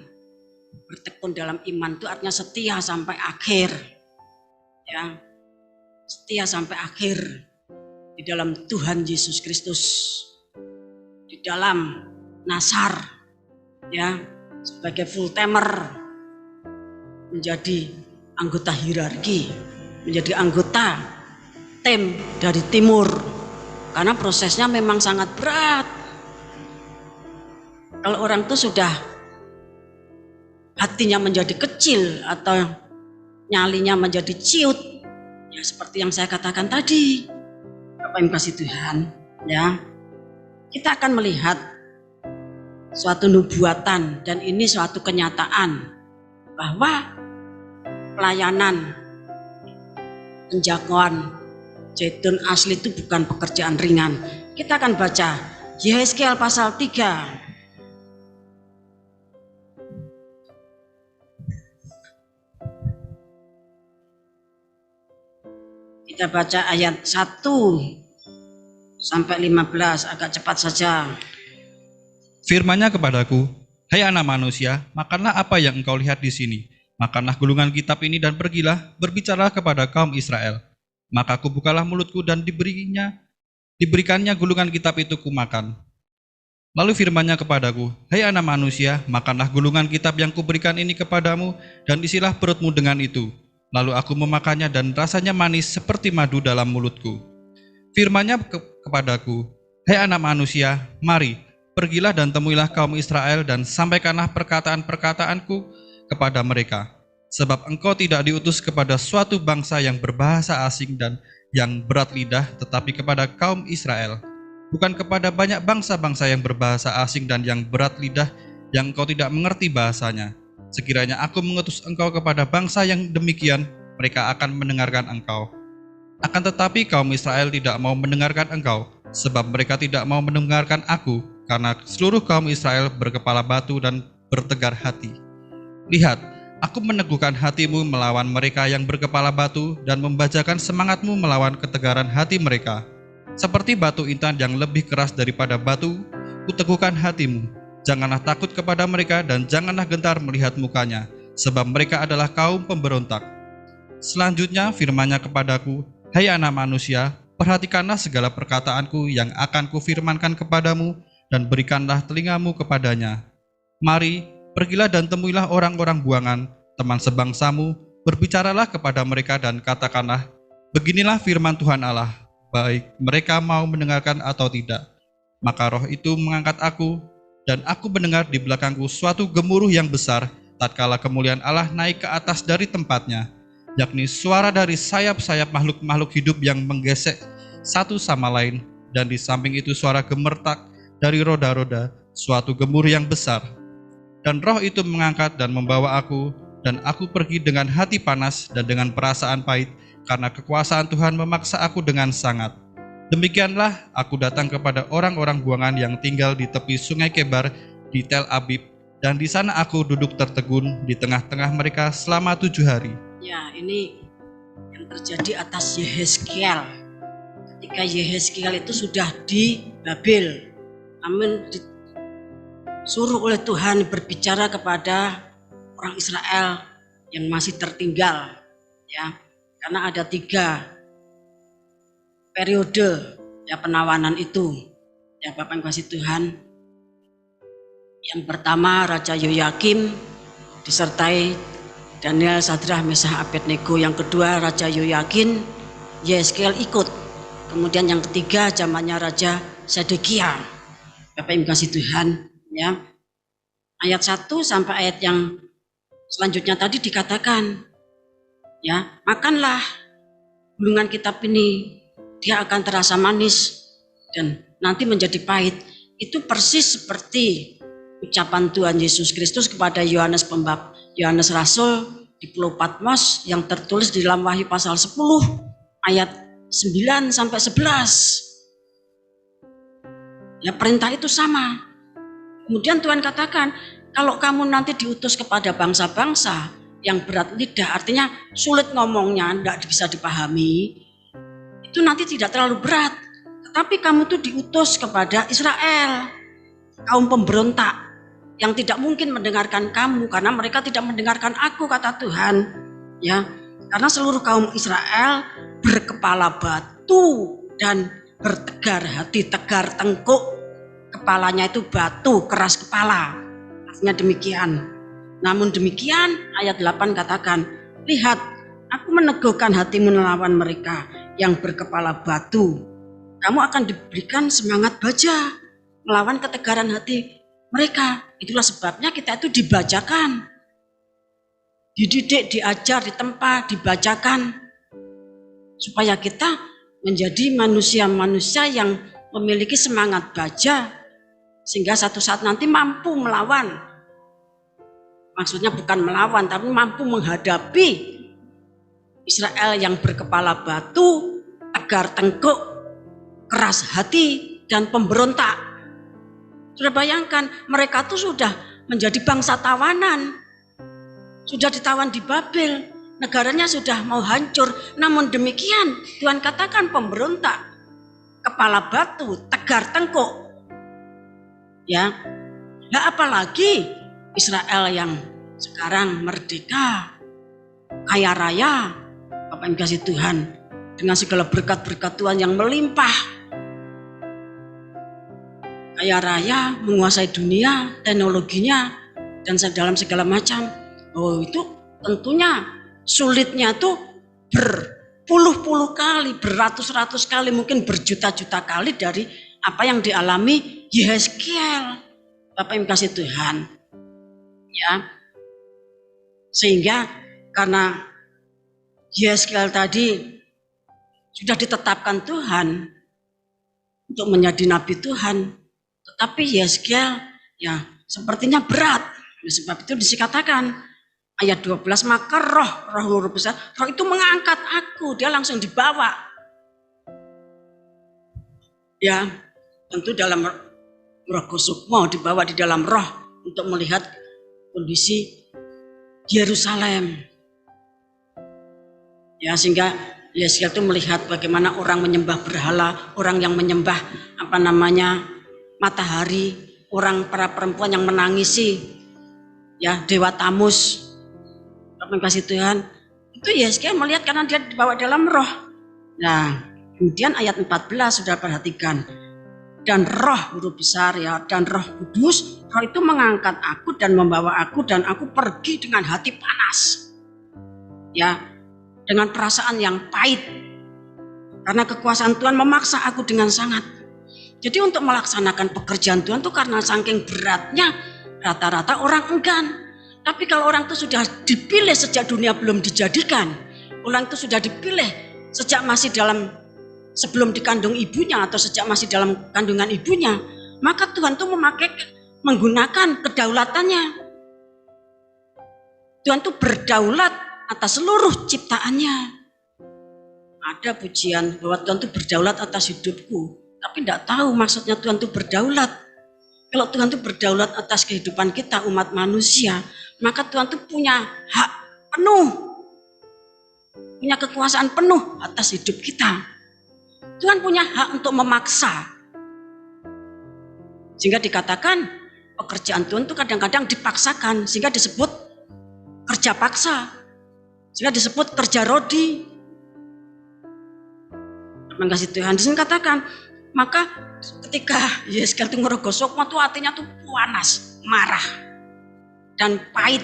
Bertekun dalam iman itu artinya setia sampai akhir. ya, setia sampai akhir di dalam Tuhan Yesus Kristus, di dalam Nasar, ya, sebagai full timer, menjadi anggota hierarki, menjadi anggota tim dari timur, karena prosesnya memang sangat berat. Kalau orang itu sudah hatinya menjadi kecil atau nyalinya menjadi ciut, ya seperti yang saya katakan tadi, Bapak Ibu kasih Tuhan, ya, kita akan melihat suatu nubuatan, dan ini suatu kenyataan bahwa pelayanan penjagoan Zaitun asli itu bukan pekerjaan ringan. Kita akan baca Yehezkiel pasal 3. Kita baca ayat 1 sampai 15, agak cepat saja. Firman-Nya kepadaku, hai anak manusia, makanlah apa yang engkau lihat di sini. Makanlah gulungan kitab ini dan pergilah, berbicaralah kepada kaum Israel. Maka kubukalah mulutku dan diberikannya gulungan kitab itu kumakan. Lalu firman-Nya kepadaku, hai anak manusia, makanlah gulungan kitab yang kuberikan ini kepadamu, dan isilah perutmu dengan itu. Lalu aku memakannya dan rasanya manis seperti madu dalam mulutku. Firman-Nya kepadaku, hai anak manusia, mari, pergilah dan temuilah kaum Israel dan sampaikanlah perkataan-perkataanku kepada mereka. Sebab engkau tidak diutus kepada suatu bangsa yang berbahasa asing dan yang berat lidah, tetapi kepada kaum Israel. Bukan kepada banyak bangsa-bangsa yang berbahasa asing dan yang berat lidah, yang engkau tidak mengerti bahasanya. Sekiranya aku mengutus engkau kepada bangsa yang demikian, mereka akan mendengarkan engkau. Akan tetapi kaum Israel tidak mau mendengarkan engkau, sebab mereka tidak mau mendengarkan aku, karena seluruh kaum Israel berkepala batu dan bertegar hati. Lihat, aku meneguhkan hatimu melawan mereka yang berkepala batu dan membajakan semangatmu melawan ketegaran hati mereka. Seperti batu intan yang lebih keras daripada batu, kuteguhkan hatimu. Janganlah takut kepada mereka dan janganlah gentar melihat mukanya, sebab mereka adalah kaum pemberontak. Selanjutnya firman-Nya kepadaku, hai anak manusia, perhatikanlah segala perkataanku yang akan kufirmankan kepadamu dan berikanlah telingamu kepadanya. Mari, pergilah dan temuilah orang-orang buangan, teman sebangsamu, berbicaralah kepada mereka dan katakanlah, beginilah firman Tuhan Allah, baik mereka mau mendengarkan atau tidak. Maka roh itu mengangkat aku, dan aku mendengar di belakangku suatu gemuruh yang besar, tatkala kemuliaan Allah naik ke atas dari tempatnya, yakni suara dari sayap-sayap makhluk-makhluk hidup yang menggesek satu sama lain, dan di samping itu suara gemertak dari roda-roda, suatu gemuruh yang besar. Dan roh itu mengangkat dan membawa aku, dan aku pergi dengan hati panas dan dengan perasaan pahit, karena kekuasaan Tuhan memaksa aku dengan sangat. Demikianlah aku datang kepada orang-orang buangan yang tinggal di tepi sungai Kebar di Tel Abib, dan di sana aku duduk tertegun di tengah-tengah mereka selama 7 hari. Ya, ini yang terjadi atas Yehezkiel. Ketika Yehezkiel itu sudah di Babel, namun disuruh oleh Tuhan berbicara kepada orang Israel yang masih tertinggal, ya, karena ada 3 periode ya penawanan itu, ya Bapak yang kasih Tuhan. Yang pertama Raja Yoyakim disertai Daniel, Sadrah, Mesah, Abednego. Yang kedua Raja Yoyakin, Yehezkiel ikut. Kemudian yang ketiga zamannya Raja Sedekia. Bapak yang kasih Tuhan, ya. Ayat 1 sampai ayat yang selanjutnya tadi dikatakan, ya, makanlah gulungan kitab ini, dia akan terasa manis dan nanti menjadi pahit. Itu persis seperti ucapan Tuhan Yesus Kristus kepada Yohanes Rasul di Pulau Patmos yang tertulis di dalam Wahyu pasal 10 ayat 9 sampai 11. Ya, perintah itu sama. Kemudian Tuhan katakan, kalau kamu nanti diutus kepada bangsa-bangsa yang berat lidah, artinya sulit ngomongnya, tidak bisa dipahami, itu nanti tidak terlalu berat. Tetapi kamu tuh diutus kepada Israel, kaum pemberontak yang tidak mungkin mendengarkan kamu karena mereka tidak mendengarkan aku, kata Tuhan. Ya, Karena seluruh kaum Israel berkepala batu dan bertegar hati, tegar tengkuk, kepalanya itu batu, keras kepala. Artinya demikian. Namun demikian ayat 8 katakan, lihat, aku meneguhkan hatimu melawan mereka yang berkepala batu. Kamu akan diberikan semangat baja melawan ketegaran hati mereka. Itulah sebabnya kita itu dibacakan, dididik, diajar, ditempa, dibacakan, supaya kita menjadi manusia-manusia yang memiliki semangat baja, sehingga satu saat nanti mampu melawan. Maksudnya bukan melawan, tapi mampu menghadapi Israel yang berkepala batu, tegar tengkuk, keras hati, dan pemberontak. Sudah bayangkan, mereka tuh sudah menjadi bangsa tawanan, sudah ditawan di Babel, negaranya sudah mau hancur. Namun demikian Tuhan katakan pemberontak, kepala batu, tegar tengkuk. Ya, nah apalagi Israel yang sekarang merdeka, kaya raya, Bapak yang kasih Tuhan, dengan segala berkat-berkat Tuhan yang melimpah, kaya raya, menguasai dunia, teknologinya, dan dalam segala macam. Oh, itu tentunya sulitnya tuh berpuluh-puluh kali, beratus-ratus kali, mungkin berjuta-juta kali dari apa yang dialami Yehezkiel, Bapak yang kasih Tuhan. Ya, sehingga karena Yehezkiel tadi sudah ditetapkan Tuhan untuk menjadi nabi Tuhan, tetapi Yehezkiel ya sepertinya berat. Oleh sebab itu dikatakan ayat 12, maka roh besar, roh itu mengangkat aku, dia langsung dibawa. Ya, tentu dalam roh kusukmo, dibawa di dalam roh untuk melihat kondisi Yerusalem. Ya, sehingga Yehezkiel itu melihat bagaimana orang menyembah berhala, orang yang menyembah matahari, orang para perempuan yang menangisi ya dewa Tamus. Bapak kasih Tuhan, itu Yehezkiel melihat karena dia dibawa dalam roh. Nah, kemudian ayat 14 sudah perhatikan, dan roh huruf besar ya, dan roh kudus, roh itu mengangkat aku dan membawa aku, dan aku pergi dengan hati panas ya, dengan perasaan yang pahit, karena kekuasaan Tuhan memaksa aku dengan sangat. Jadi untuk melaksanakan pekerjaan Tuhan tuh karena saking beratnya, rata-rata orang enggan. Tapi kalau orang itu sudah dipilih sejak dunia belum dijadikan, orang itu sudah dipilih sejak masih sebelum dikandung ibunya atau sejak masih dalam kandungan ibunya, maka Tuhan itu menggunakan kedaulatannya. Tuhan itu berdaulat atas seluruh ciptaannya. Ada pujian bahwa Tuhan itu berdaulat atas hidupku, tapi tidak tahu maksudnya Tuhan itu berdaulat. Kalau Tuhan itu berdaulat atas kehidupan kita umat manusia, maka Tuhan itu punya hak penuh, punya kekuasaan penuh atas hidup kita. Tuhan punya hak untuk memaksa. Sehingga dikatakan pekerjaan Tuhan itu kadang-kadang dipaksakan, sehingga disebut kerja paksa, sehingga disebut kerja rodi. Terima kasih Tuhan. Di sini katakan, maka ketika Yehezkiel itu ngerogosok, itu hatinya tuh panas, marah, dan pahit.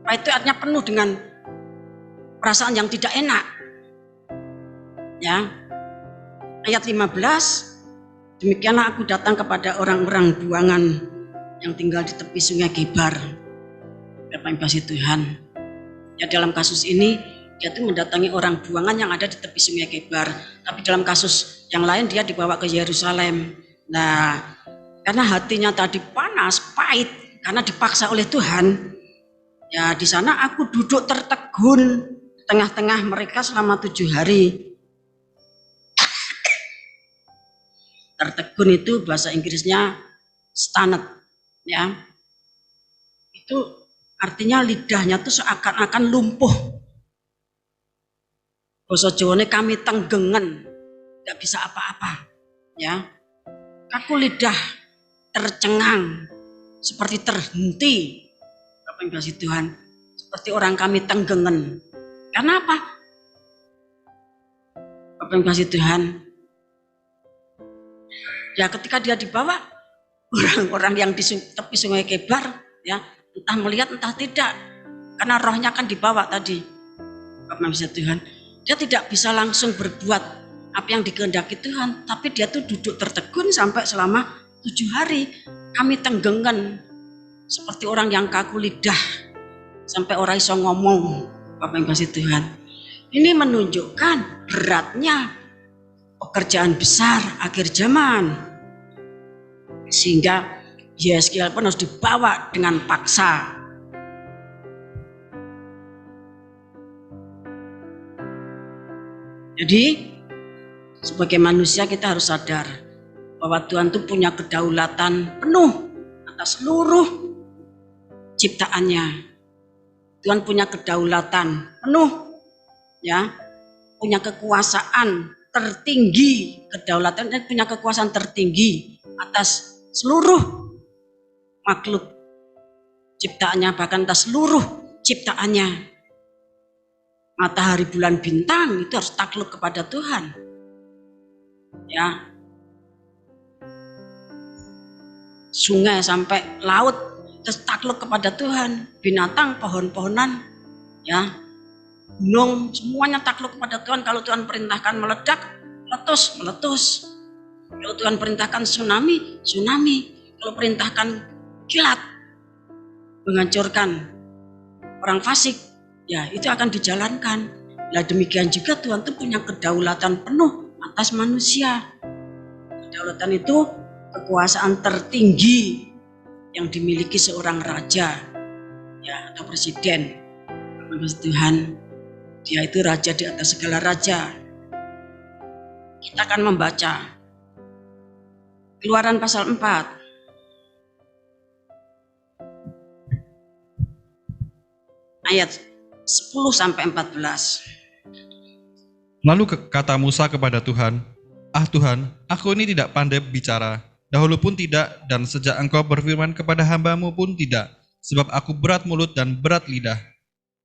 Pahit itu artinya penuh dengan perasaan yang tidak enak. Ya, ayat 15, demikianlah aku datang kepada orang-orang buangan yang tinggal di tepi sungai Kebar. Bapak yang kasih Tuhan. Ya, dalam kasus ini dia tuh mendatangi orang buangan yang ada di tepi sungai Kebar. Tapi dalam kasus yang lain dia dibawa ke Yerusalem. Nah, karena hatinya tadi panas, pahit, karena dipaksa oleh Tuhan. Ya, di sana aku duduk tertegun di tengah-tengah mereka selama 7 hari. Tertegun itu bahasa Inggrisnya stunned, ya. Itu artinya lidahnya tuh seakan-akan lumpuh. Basa Jawane kami tenggengen, nggak bisa apa-apa, ya. Kaku lidah, tercengang, seperti terhenti. Bapak yang kasih Tuhan, seperti orang kami tenggengen. Karena apa? Bapak yang kasih Tuhan, ya ketika dia dibawa, orang-orang yang di tepi Sungai Kebar, ya entah melihat entah tidak, karena rohnya kan dibawa tadi. Bapak yang kasih Tuhan, dia tidak bisa langsung berbuat apa yang dikehendaki Tuhan, tapi dia tuh duduk tertegun sampai selama 7 hari. Kami tenggengkan seperti orang yang kaku lidah, sampai orang iso ngomong. Bapak yang kasih Tuhan, ini menunjukkan beratnya pekerjaan besar akhir zaman, sehingga Yeskiel pun harus dibawa dengan paksa. Jadi sebagai manusia kita harus sadar bahwa Tuhan itu punya kedaulatan penuh atas seluruh ciptaannya. Tuhan punya kedaulatan penuh, ya, punya kekuasaan tertinggi, kedaulatan dan punya kekuasaan tertinggi atas seluruh makhluk ciptaannya, bahkan atas seluruh ciptaannya. Matahari, bulan, bintang itu harus takluk kepada Tuhan, ya. Sungai sampai laut terus takluk kepada Tuhan, binatang, pohon-pohonan, ya, gunung, semuanya takluk kepada Tuhan. Kalau Tuhan perintahkan meledak, meletus, meletus. Kalau Tuhan perintahkan tsunami, tsunami. Kalau perintahkan kilat, menghancurkan orang fasik, ya itu akan dijalankan. Nah demikian juga Tuhan itu punya kedaulatan penuh atas manusia. Kedaulatan itu kekuasaan tertinggi yang dimiliki seorang raja, ya, atau presiden. Tuhan, dia itu raja di atas segala raja. Kita akan membaca Keluaran pasal 4 ayat 10 sampai 14. Lalu kata Musa kepada Tuhan, "Ah Tuhan, aku ini tidak pandai bicara, dahulu pun tidak, dan sejak Engkau berfirman kepada hamba-Mu pun tidak, sebab aku berat mulut dan berat lidah."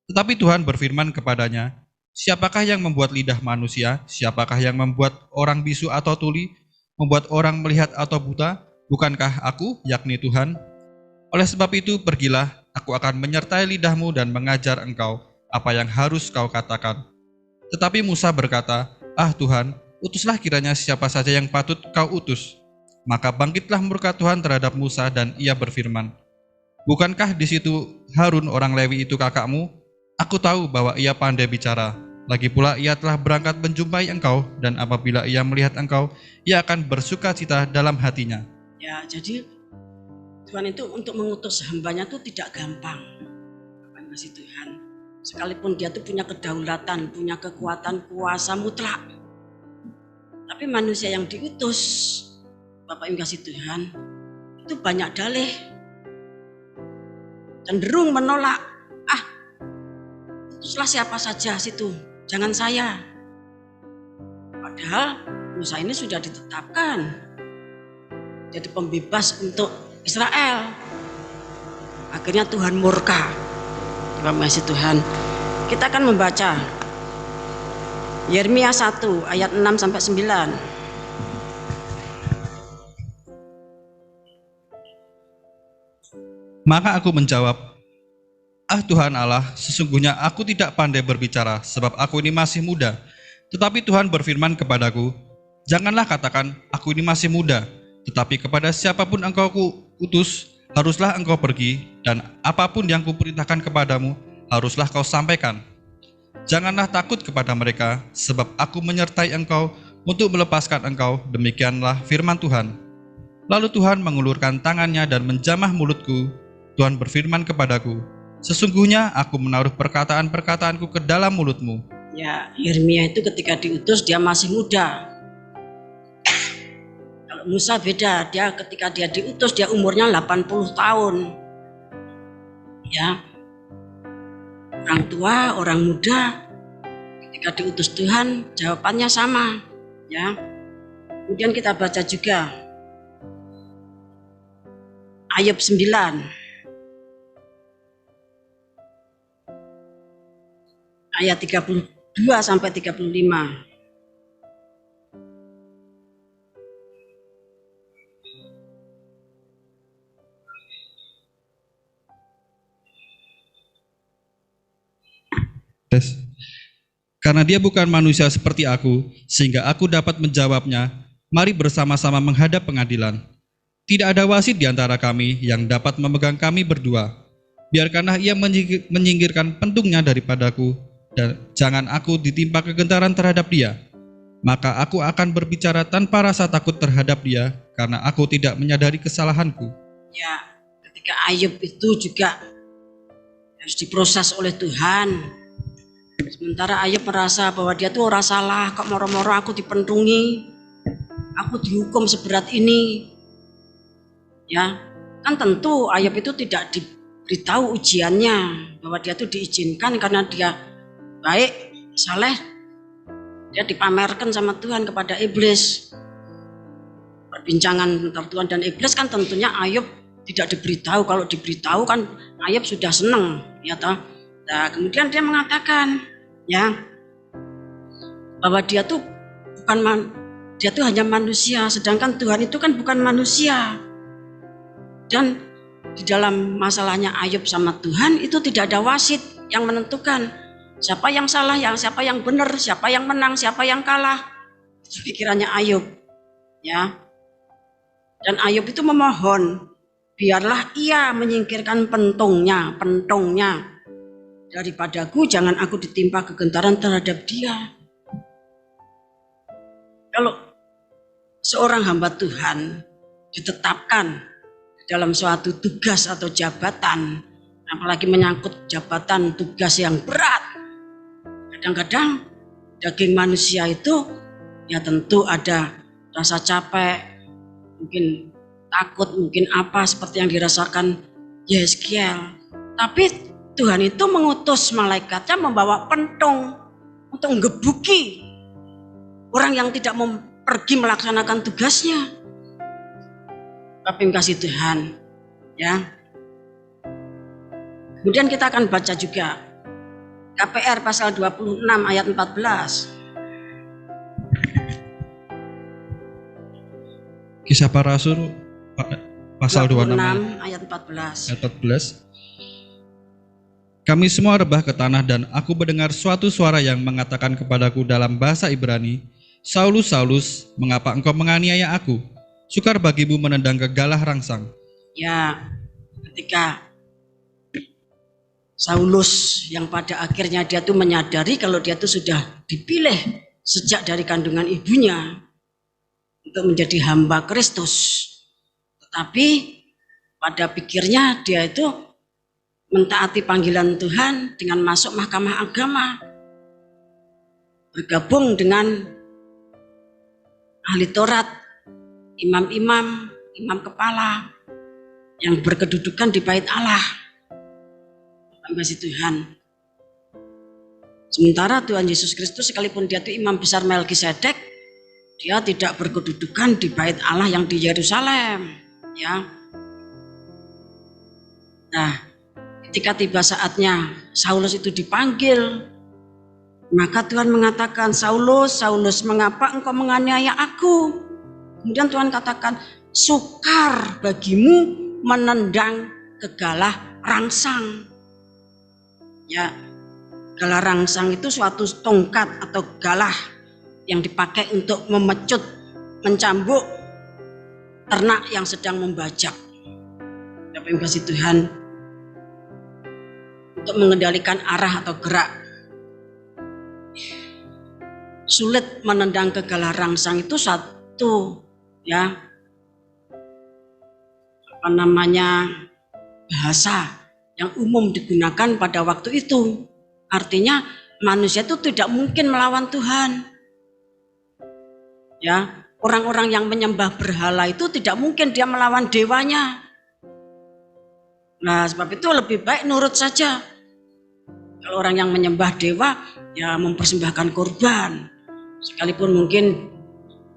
Tetapi Tuhan berfirman kepadanya, "Siapakah yang membuat lidah manusia? Siapakah yang membuat orang bisu atau tuli? Membuat orang melihat atau buta? Bukankah aku, yakni Tuhan? Oleh sebab itu pergilah, aku akan menyertai lidahmu dan mengajar engkau apa yang harus kau katakan." Tetapi Musa berkata, "Ah Tuhan, utuslah kiranya siapa saja yang patut kau utus." Maka bangkitlah murka Tuhan terhadap Musa dan ia berfirman, "Bukankah di situ Harun orang Lewi itu kakakmu? Aku tahu bahwa ia pandai bicara. Lagi pula ia telah berangkat menjumpai engkau, dan apabila ia melihat engkau, ia akan bersuka cita dalam hatinya." Ya, jadi Tuhan itu untuk mengutus hambanya itu tidak gampang. Masih Tuhan. Sekalipun dia itu punya kedaulatan, punya kekuatan, kuasa mutlak. Tapi manusia yang diutus, Bapak yang kasih Tuhan, itu banyak dalih. Cenderung menolak. Ah, utuslah siapa saja situ, jangan saya. Padahal Musa ini sudah ditetapkan jadi pembebas untuk Israel. Akhirnya Tuhan murka. Terima kasih Tuhan. Kita akan membaca Yeremia 1 ayat 6 sampai 9. Maka aku menjawab, "Ah Tuhan Allah, sesungguhnya aku tidak pandai berbicara, sebab aku ini masih muda." Tetapi Tuhan berfirman kepadaku, "Janganlah katakan, aku ini masih muda, tetapi kepada siapapun engkau utus, haruslah engkau pergi, dan apapun yang kuperintahkan kepadamu, haruslah kau sampaikan. Janganlah takut kepada mereka, sebab aku menyertai engkau untuk melepaskan engkau." Demikianlah firman Tuhan. Lalu Tuhan mengulurkan tangannya dan menjamah mulutku. Tuhan berfirman kepadaku, "Sesungguhnya aku menaruh perkataan-perkataanku ke dalam mulutmu." Ya, Yeremia itu ketika diutus dia masih muda. Kalau Musa beda, dia ketika dia diutus dia umurnya 80 tahun. Ya. Orang tua, orang muda ketika diutus Tuhan jawabannya sama, ya. Kemudian kita baca juga Ayub 9 ayat 32 sampai 35. Karena dia bukan manusia seperti aku, sehingga aku dapat menjawabnya, mari bersama-sama menghadap pengadilan. Tidak ada wasit di antara kami yang dapat memegang kami berdua. Biarkanlah ia menyingkirkan pentungnya daripadaku, dan jangan aku ditimpa kegentaran terhadap dia. Maka aku akan berbicara tanpa rasa takut terhadap dia, karena aku tidak menyadari kesalahanku. Ya, ketika Ayub itu juga harus diproses oleh Tuhan. Sementara Ayub merasa bahwa dia tuh orang salah, kok moro-moro aku dipentungi, aku dihukum seberat ini. Ya, kan tentu Ayub itu tidak diberitahu ujiannya, bahwa dia tuh diizinkan karena dia baik, saleh. Dia dipamerkan sama Tuhan kepada iblis. Perbincangan antara Tuhan dan iblis kan tentunya Ayub tidak diberitahu. Kalau diberitahu kan Ayub sudah senang, ya toh. Nah, kemudian dia mengatakan, ya, bahwa dia tuh hanya manusia, sedangkan Tuhan itu kan bukan manusia. Dan di dalam masalahnya Ayub sama Tuhan itu tidak ada wasit yang menentukan siapa yang salah, siapa yang benar, siapa yang menang, siapa yang kalah. Itu pikirannya Ayub, ya. Dan Ayub itu memohon, biarlah ia menyingkirkan pentungnya daripadaku, jangan aku ditimpa kegentaran terhadap dia. Kalau seorang hamba Tuhan ditetapkan dalam suatu tugas atau jabatan, apalagi menyangkut jabatan tugas yang berat, kadang-kadang daging manusia itu ya tentu ada rasa capek, mungkin takut, mungkin apa seperti yang dirasakan Yeskiel. Tapi Tuhan itu mengutus malaikatnya membawa pentung untuk menggebuki orang yang tidak mau pergi melaksanakan tugasnya. Tapi kasih Tuhan, ya. Kemudian kita akan baca juga KPR pasal 26 ayat 14. Kisah Para Rasul pasal 26 ayat 14. Ayat 14. Kami semua rebah ke tanah dan aku mendengar suatu suara yang mengatakan kepadaku dalam bahasa Ibrani, Saulus, Saulus, mengapa engkau menganiaya aku? Sukar bagimu menendang ke galah rangsang. Ya, ketika Saulus yang pada akhirnya dia tuh menyadari kalau dia tuh sudah dipilih sejak dari kandungan ibunya untuk menjadi hamba Kristus. Tetapi pada pikirnya dia itu mentaati panggilan Tuhan dengan masuk mahkamah agama, bergabung dengan ahli Taurat, imam-imam, imam kepala yang berkedudukan di bait Allah. Kasih Tuhan. Sementara Tuhan Yesus Kristus sekalipun dia itu imam besar Melkisedek, dia tidak berkedudukan di bait Allah yang di Yerusalem, ya. Nah, ketika tiba saatnya Saulus itu dipanggil, maka Tuhan mengatakan, Saulus, Saulus, mengapa engkau menganiaya aku? Kemudian Tuhan katakan, sukar bagimu menendang ke galah rangsang. Ya, galah rangsang itu suatu tongkat atau galah yang dipakai untuk memecut, mencambuk ternak yang sedang membajak. Tapi yang kasih Tuhan, untuk mengendalikan arah atau gerak. Sulit menendang ke galah rangsang itu satu, ya, bahasa yang umum digunakan pada waktu itu. Artinya manusia itu tidak mungkin melawan Tuhan. Ya, orang-orang yang menyembah berhala itu tidak mungkin dia melawan dewanya. Nah, sebab itu lebih baik nurut saja. Kalau orang yang menyembah dewa, ya mempersembahkan korban. Sekalipun mungkin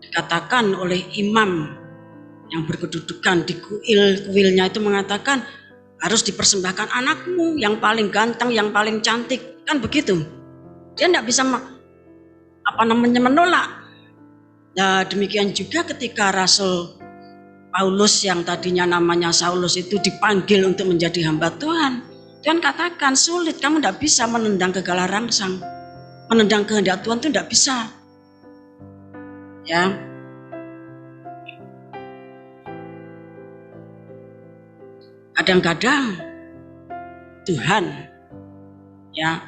dikatakan oleh imam yang berkedudukan di kuilnya itu mengatakan harus dipersembahkan anakmu yang paling ganteng, yang paling cantik, kan begitu. Dia tidak bisa menolak. Nah, demikian juga ketika Rasul Paulus yang tadinya namanya Saulus itu dipanggil untuk menjadi hamba Tuhan. Tuhan katakan, sulit, kamu tidak bisa menendang gegala rangsang. Menendang kehendak Tuhan itu tidak bisa. Ya. Kadang-kadang Tuhan ya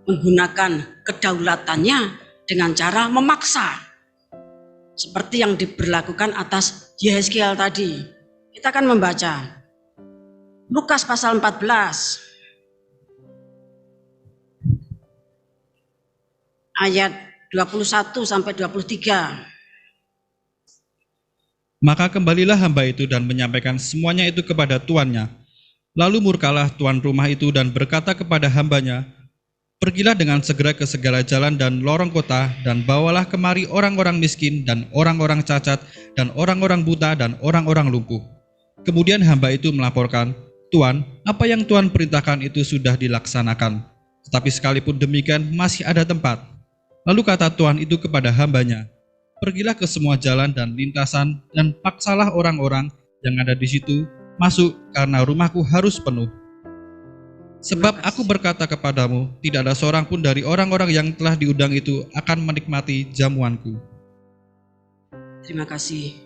menggunakan kedaulatannya dengan cara memaksa. Seperti yang diberlakukan atas Yehezkiel tadi. Kita akan membaca Lukas pasal 14 ayat 21 sampai 23. Maka kembalilah hamba itu dan menyampaikan semuanya itu kepada tuannya. Lalu murkalah tuan rumah itu dan berkata kepada hambanya, pergilah dengan segera ke segala jalan dan lorong kota, dan bawalah kemari orang-orang miskin, dan orang-orang cacat, dan orang-orang buta, dan orang-orang lumpuh. Kemudian hamba itu melaporkan, Tuan, apa yang Tuan perintahkan itu sudah dilaksanakan. Tetapi sekalipun demikian, masih ada tempat. Lalu kata Tuan itu kepada hambanya, pergilah ke semua jalan dan lintasan, dan paksalah orang-orang yang ada di situ masuk, karena rumahku harus penuh. Sebab aku berkata kepadamu, tidak ada seorang pun dari orang-orang yang telah diundang itu akan menikmati jamuanku. Terima kasih.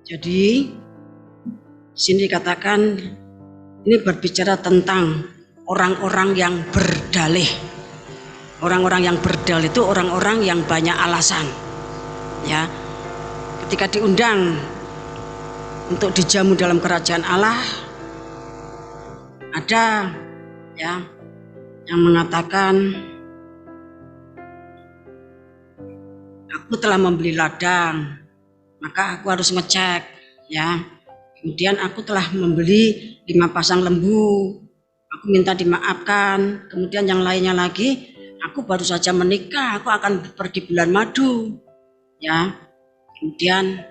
Jadi, sini dikatakan, ini berbicara tentang orang-orang yang berdalih. Orang-orang yang berdalih itu orang-orang yang banyak alasan. Ya, ketika diundang untuk dijamu dalam kerajaan Allah, ada ya yang mengatakan, aku telah membeli ladang, maka aku harus ngecek ya. Kemudian aku telah membeli 5 pasang lembu, aku minta dimaafkan. Kemudian yang lainnya lagi, aku baru saja menikah, aku akan pergi bulan madu ya. Kemudian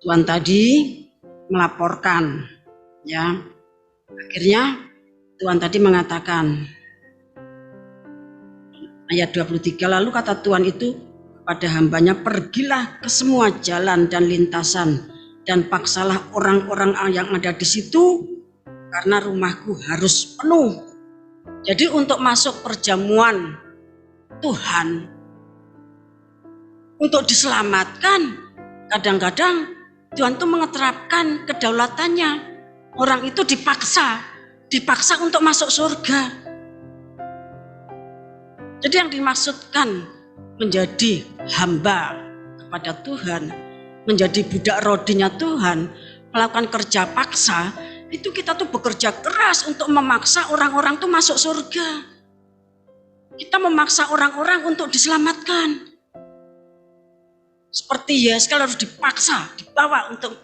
Tuhan tadi melaporkan ya. Akhirnya Tuhan tadi mengatakan ayat 23, lalu kata Tuhan itu kepada hambanya, pergilah ke semua jalan dan lintasan dan paksalah orang-orang yang ada di situ, karena rumahku harus penuh. Jadi untuk masuk perjamuan Tuhan, untuk diselamatkan, kadang-kadang Tuhan itu mengeterapkan kedaulatannya. Orang itu dipaksa untuk masuk surga. Jadi yang dimaksudkan menjadi hamba kepada Tuhan, menjadi budak rodinya Tuhan, melakukan kerja paksa, itu kita tuh bekerja keras untuk memaksa orang-orang tuh masuk surga. Kita memaksa orang-orang untuk diselamatkan. Seperti Yehezkiel harus dipaksa, dibawa untuk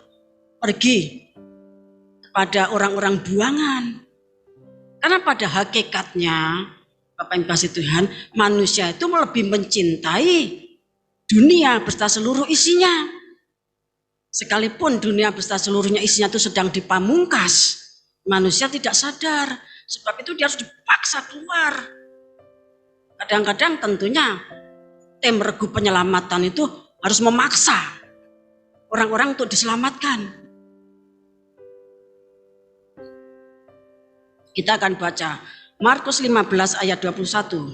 pergi kepada orang-orang buangan. Karena pada hakikatnya, Bapak yang kasih Tuhan, manusia itu lebih mencintai dunia beserta seluruh isinya. Sekalipun dunia beserta seluruhnya isinya itu sedang dipamungkas, manusia tidak sadar. Sebab itu dia harus dipaksa keluar. Kadang-kadang tentunya tim regu penyelamatan itu harus memaksa orang-orang untuk diselamatkan. Kita akan baca Markus 15 ayat 21.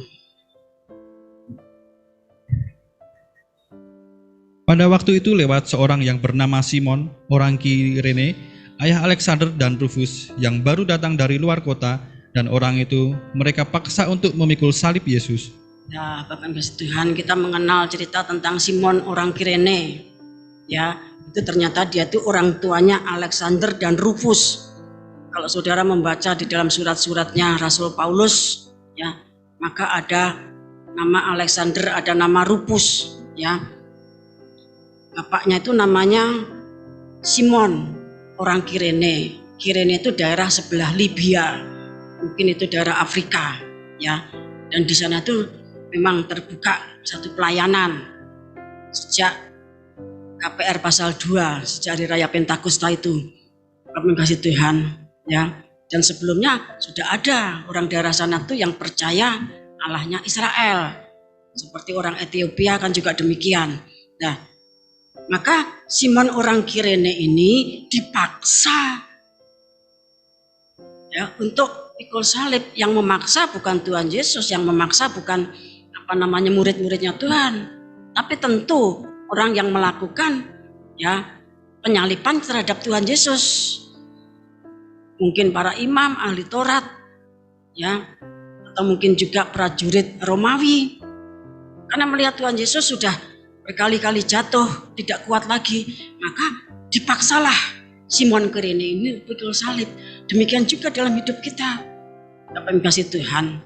Pada waktu itu lewat seorang yang bernama Simon, orang Kirene, ayah Alexander dan Rufus, yang baru datang dari luar kota, dan orang itu mereka paksa untuk memikul salib Yesus. Ya, Bapak yang kasih Tuhan, kita mengenal cerita tentang Simon orang Kirene. Ya, itu ternyata dia itu orang tuanya Alexander dan Rufus. Kalau saudara membaca di dalam surat-suratnya Rasul Paulus, ya, maka ada nama Alexander, ada nama Rufus, ya. Bapaknya itu namanya Simon, orang Kirene. Kirene itu daerah sebelah Libya, mungkin itu daerah Afrika, ya. Dan di sana tuh memang terbuka satu pelayanan sejak KPR pasal 2, sejak hari raya Pentakosta itu. Kami kasih Tuhan, ya. Dan sebelumnya sudah ada orang daerah sana tuh yang percaya Allahnya Israel. Seperti orang Ethiopia kan juga demikian. Nah, maka Simon orang Kirene ini dipaksa ya untuk pikul salib. Yang memaksa bukan Tuhan Yesus, yang memaksa bukan murid-muridnya Tuhan, tapi tentu orang yang melakukan ya penyaliban terhadap Tuhan Yesus. Mungkin para imam, ahli Taurat, ya, atau mungkin juga prajurit Romawi. Karena melihat Tuhan Yesus sudah berkali-kali jatuh, tidak kuat lagi, maka dipaksalah Simon Kirene ini pikul salib. Demikian juga dalam hidup kita. Bapak yang kasih Tuhan,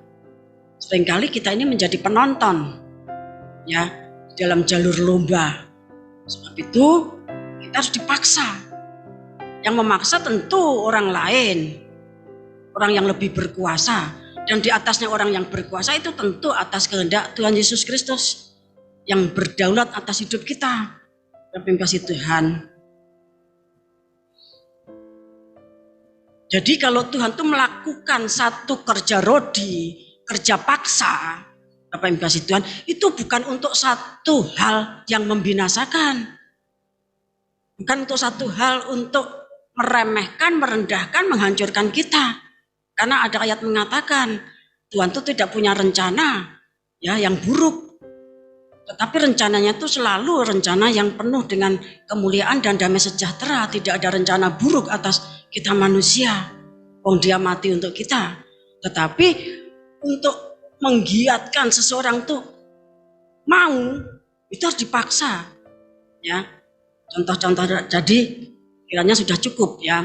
seringkali kita ini menjadi penonton, ya, dalam jalur lomba. Sebab itu kita harus dipaksa. Yang memaksa tentu orang lain, orang yang lebih berkuasa, dan di atasnya orang yang berkuasa itu tentu atas kehendak Tuhan Yesus Kristus yang berdaulat atas hidup kita. Terima kasih Tuhan. Jadi kalau Tuhan itu melakukan satu kerja rodi, kerja paksa, Bapak yang kasih Tuhan, itu bukan untuk satu hal yang membinasakan, bukan untuk satu hal untuk meremehkan, merendahkan, menghancurkan kita. Karena ada ayat mengatakan Tuhan itu tidak punya rencana ya yang buruk, tetapi rencananya itu selalu rencana yang penuh dengan kemuliaan dan damai sejahtera. Tidak ada rencana buruk atas kita manusia. Wong dia mati untuk kita, tetapi untuk menggiatkan seseorang tuh mau, itu harus dipaksa ya. Contoh-contoh, jadi kiranya sudah cukup ya.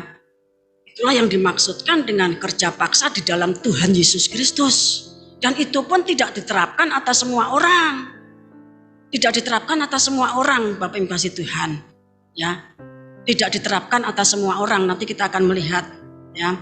Itulah yang dimaksudkan dengan kerja paksa di dalam Tuhan Yesus Kristus. Dan itu pun tidak diterapkan atas semua orang. Tidak diterapkan atas semua orang, Bapak Ibu kasih Tuhan. Ya. Tidak diterapkan atas semua orang. Nanti kita akan melihat ya.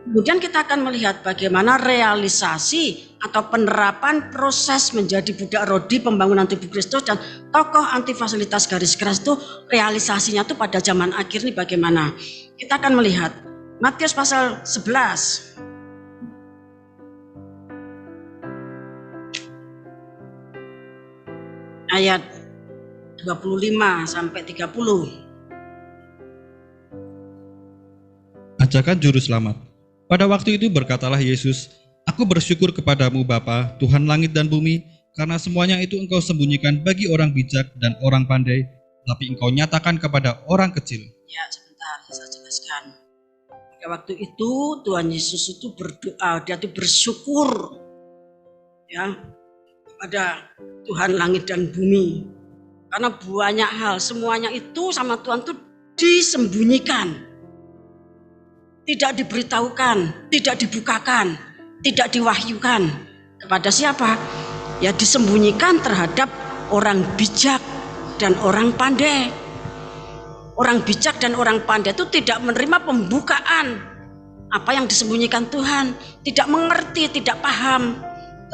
Kemudian kita akan melihat bagaimana realisasi atau penerapan proses menjadi budak rodi pembangunan tubuh Kristus dan tokoh anti fasilitas garis keras itu realisasinya itu pada zaman akhir ini bagaimana. Kita akan melihat Matius pasal 11. Ayat 25 sampai 30. Ajakan juru selamat. Pada waktu itu berkatalah Yesus, "Aku bersyukur kepadamu Bapa, Tuhan langit dan bumi, karena semuanya itu Engkau sembunyikan bagi orang bijak dan orang pandai, tapi Engkau nyatakan kepada orang kecil." Ya, sebentar saya jelaskan. Pada waktu itu Tuhan Yesus itu berdoa, dia itu bersyukur ya kepada Tuhan langit dan bumi. Karena banyak hal, semuanya itu sama Tuhan itu disembunyikan. Tidak diberitahukan, tidak dibukakan, tidak diwahyukan. Kepada siapa? Ya disembunyikan terhadap orang bijak dan orang pandai. Orang bijak dan orang pandai itu tidak menerima pembukaan apa yang disembunyikan Tuhan, tidak mengerti, tidak paham.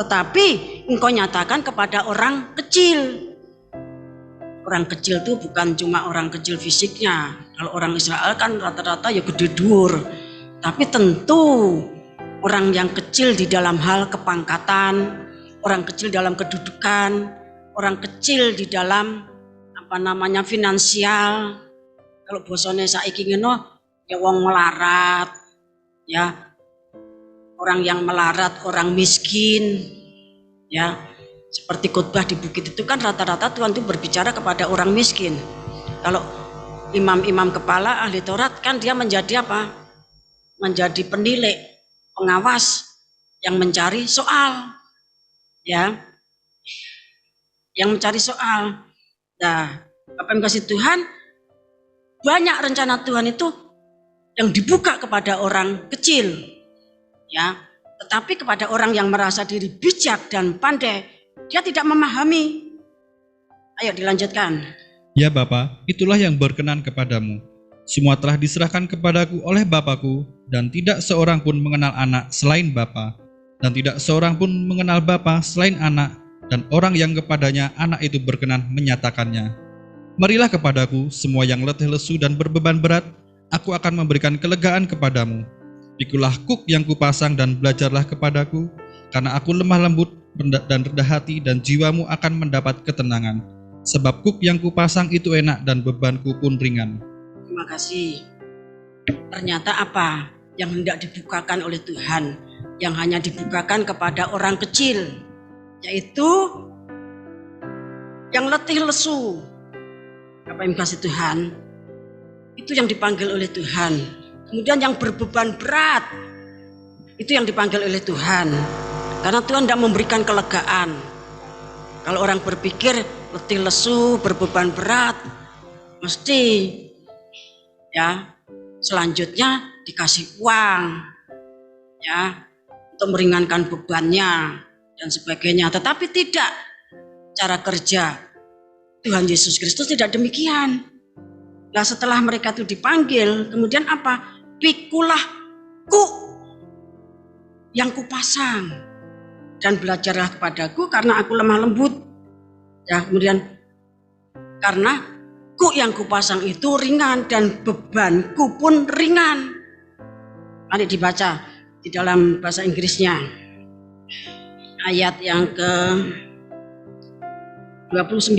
Tetapi Engkau nyatakan kepada orang kecil. Orang kecil itu bukan cuma orang kecil fisiknya. Kalau orang Israel kan rata-rata ya gede dhuwur. Tapi tentu orang yang kecil di dalam hal kepangkatan, orang kecil dalam kedudukan, orang kecil di dalam finansial. Kalau bosone saiki ngene ya wong melarat, ya. Orang yang melarat, orang miskin, ya. Seperti khotbah di bukit itu kan rata-rata Tuhan itu berbicara kepada orang miskin. Kalau imam-imam kepala ahli Taurat kan dia menjadi apa? Menjadi penilai, pengawas yang mencari soal, ya, yang mencari soal. Nah, Bapak yang kasih Tuhan, banyak rencana Tuhan itu yang dibuka kepada orang kecil, ya, tetapi kepada orang yang merasa diri bijak dan pandai, dia tidak memahami. Ayo dilanjutkan. Ya Bapa, itulah yang berkenan kepadamu. Semua telah diserahkan kepadaku oleh Bapakku, dan tidak seorang pun mengenal anak selain Bapa, dan tidak seorang pun mengenal Bapa selain anak, dan orang yang kepadanya anak itu berkenan menyatakannya. Marilah kepadaku semua yang letih lesu dan berbeban berat, aku akan memberikan kelegaan kepadamu. Pikulah kuk yang kupasang dan belajarlah kepadaku, karena aku lemah lembut dan rendah hati, dan jiwamu akan mendapat ketenangan. Sebab kuk yang kupasang itu enak dan bebanku pun ringan. Terima kasih. Ternyata apa yang hendak dibukakan oleh Tuhan, yang hanya dibukakan kepada orang kecil, yaitu yang letih lesu. Apa yang kasih Tuhan? Itu yang dipanggil oleh Tuhan. Kemudian yang berbeban berat, itu yang dipanggil oleh Tuhan. Karena Tuhan tidak memberikan kelegaan. Kalau orang berpikir letih lesu, berbeban berat, mesti ya selanjutnya dikasih uang ya untuk meringankan bebannya dan sebagainya. Tetapi tidak, cara kerja Tuhan Yesus Kristus tidak demikian. Nah, setelah mereka itu dipanggil, kemudian apa? Pikulah ku yang kupasang dan belajarlah kepadaku, karena aku lemah lembut. Ya, kemudian karena ku yang kupasang itu ringan dan bebanku pun ringan. Mari dibaca di dalam bahasa Inggrisnya. Ayat yang ke 29.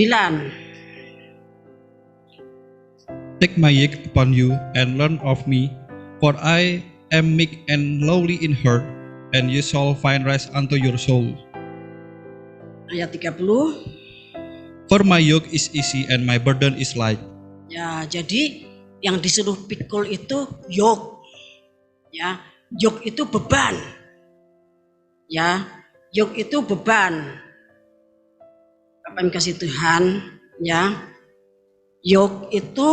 Take my yoke upon you and learn of me, for I am meek and lowly in heart, and you shall find rest unto your soul. Ayat 30. For my yoke is easy and my burden is light. Ya, jadi yang disuruh pikul itu yoke. Ya, yoke itu beban. Ya, yoke itu beban. Apa yang kasih Tuhan? Ya, yoke itu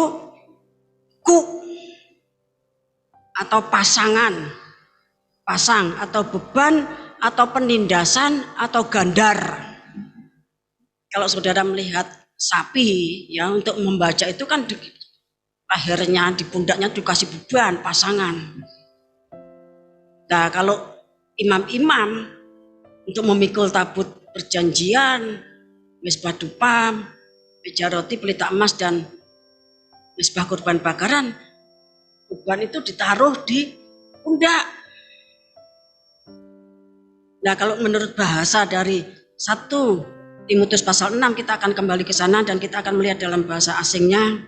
ku atau pasangan, pasang atau beban atau penindasan atau gandar. Kalau saudara melihat sapi ya, untuk membaca itu kan di lehernya, di pundaknya dikasih beban, pasangan. Nah, kalau imam-imam untuk memikul tabut perjanjian, misbah dupam, meja roti, pelita emas, dan misbah kurban bakaran, beban itu ditaruh di pundak. Nah, kalau menurut bahasa dari 1 Timotius pasal 6, kita akan kembali ke sana dan kita akan melihat dalam bahasa asingnya.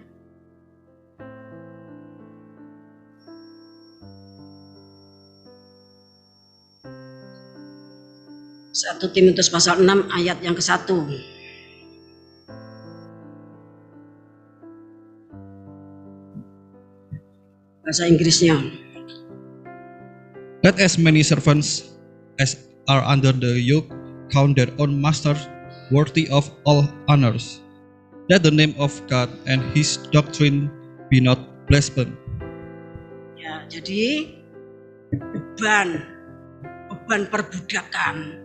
Satu Timotius pasal 6 ayat yang ke-1. Bahasa Inggrisnya. Let as many servants as are under the yoke count their own masters worthy of all honors, that the name of God and his doctrine be not blasphemed. Ya, jadi beban perbudakan.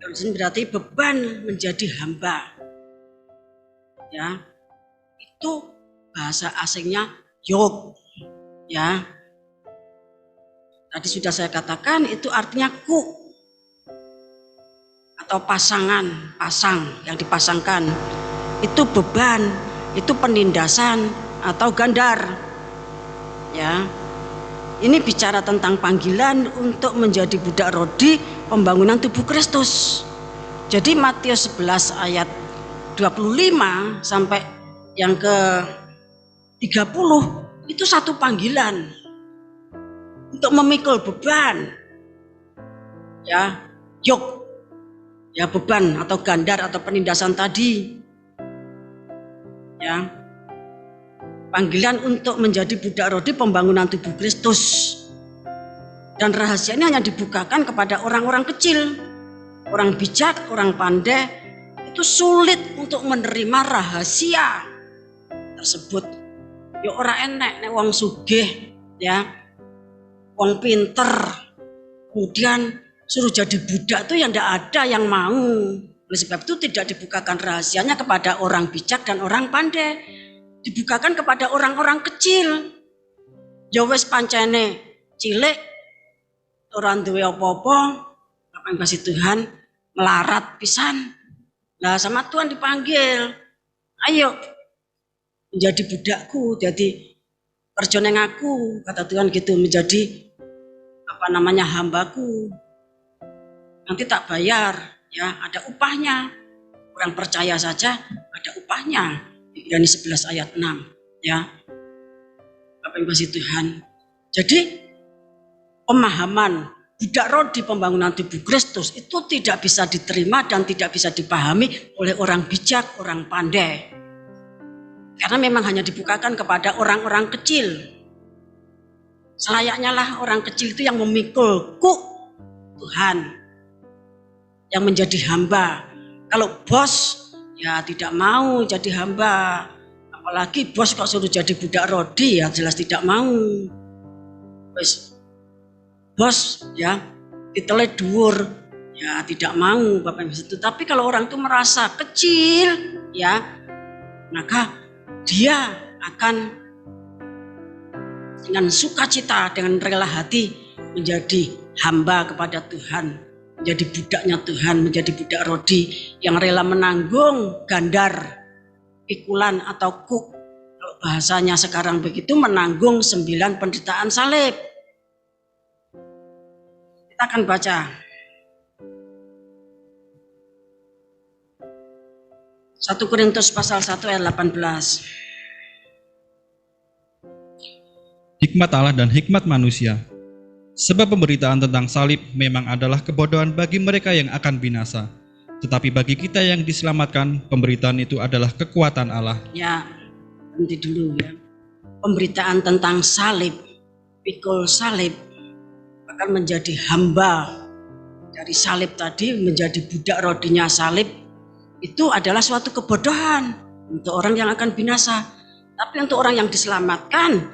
Berarti beban menjadi hamba. Ya. Itu bahasa asingnya yoke. Ya. Tadi sudah saya katakan itu artinya ku atau pasangan, pasang yang dipasangkan. Itu beban, itu penindasan atau gandar. Ya. Ini bicara tentang panggilan untuk menjadi budak rodi pembangunan tubuh Kristus. Jadi Matius 11 ayat 25 sampai yang ke 30 itu satu panggilan untuk memikul beban. Ya, yoke. Ya, beban atau gandar atau penindasan tadi. Ya. Panggilan untuk menjadi budak rodi pembangunan tubuh Kristus. Dan rahasia ini hanya dibukakan kepada orang-orang kecil. Orang bijak, orang pandai itu sulit untuk menerima rahasia tersebut. Ya ora enek nek wong sugih ya. Wong pinter kemudian suruh jadi budak itu yang ndak ada yang mau. Oleh sebab itu tidak dibukakan rahasianya kepada orang bijak dan orang pandai. Dibukakan kepada orang-orang kecil. Ya wis pancene cilik ora duwe apa-apa, apa yang kasih Tuhan melarat pisan. Lah sama Tuhan dipanggil. Ayo menjadi budakku, jadi kerja neng aku, kata Tuhan gitu, menjadi hambaku. Nanti tak bayar, ya, ada upahnya. Orang percaya saja ada upahnya. Ibrani 11 ayat 6, ya. Bapak Ibu kasih Tuhan. Jadi pemahaman budak roh di pembangunan tubuh Kristus itu tidak bisa diterima dan tidak bisa dipahami oleh orang bijak, orang pandai. Karena memang hanya dibukakan kepada orang-orang kecil. Selayaknya lah orang kecil itu yang memikul kuk Tuhan, yang menjadi hamba. Kalau bos ya tidak mau jadi hamba, apalagi bos kok suruh jadi budak rodi, ya jelas tidak mau. Bos ya titelnya dhuwur, ya tidak mau Bapak Ibu itu. Tapi kalau orang itu merasa kecil, ya maka dia akan dengan sukacita, dengan rela hati menjadi hamba kepada Tuhan, menjadi budaknya Tuhan, menjadi budak rodi yang rela menanggung gandar, pikulan atau kuk. Kalau bahasanya sekarang begitu, menanggung 9 penderitaan salib. Kita akan baca 1 Korintus pasal 1 ayat 18. Hikmat Allah dan hikmat manusia. Sebab pemberitaan tentang salib memang adalah kebodohan bagi mereka yang akan binasa. Tetapi bagi kita yang diselamatkan, pemberitaan itu adalah kekuatan Allah. Ya, nanti dulu ya. Pemberitaan tentang salib, pikul salib, akan menjadi hamba dari salib tadi, menjadi budak rodinya salib, itu adalah suatu kebodohan untuk orang yang akan binasa. Tapi untuk orang yang diselamatkan,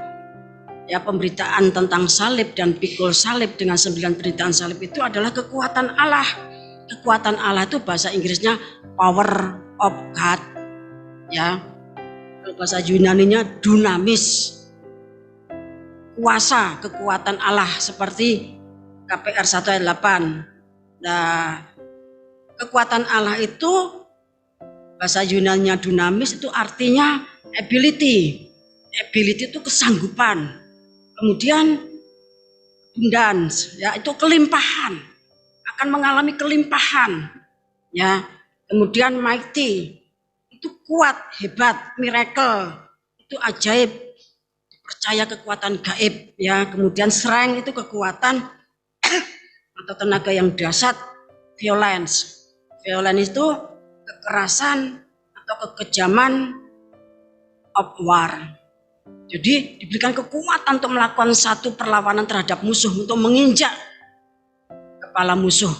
ya, pemberitaan tentang salib dan pikul salib dengan 9 penderitaan salib itu adalah kekuatan Allah. Kekuatan Allah itu bahasa Inggrisnya power of God, ya. Kalau bahasa Yunaninya dunamis, kuasa, kekuatan Allah, seperti KPR 1 ayat 8. Nah, kekuatan Allah itu bahasa Yunaninya dunamis, itu artinya ability. Ability itu kesanggupan. Kemudian abundance, ya, itu kelimpahan, akan mengalami kelimpahan, ya. Kemudian mighty, itu kuat, hebat, miracle, itu ajaib, percaya kekuatan gaib, ya. Kemudian strength itu kekuatan atau tenaga yang dahsyat. Violence itu kekerasan atau kekejaman of war. Jadi diberikan kekuatan untuk melakukan satu perlawanan terhadap musuh, untuk menginjak kepala musuh.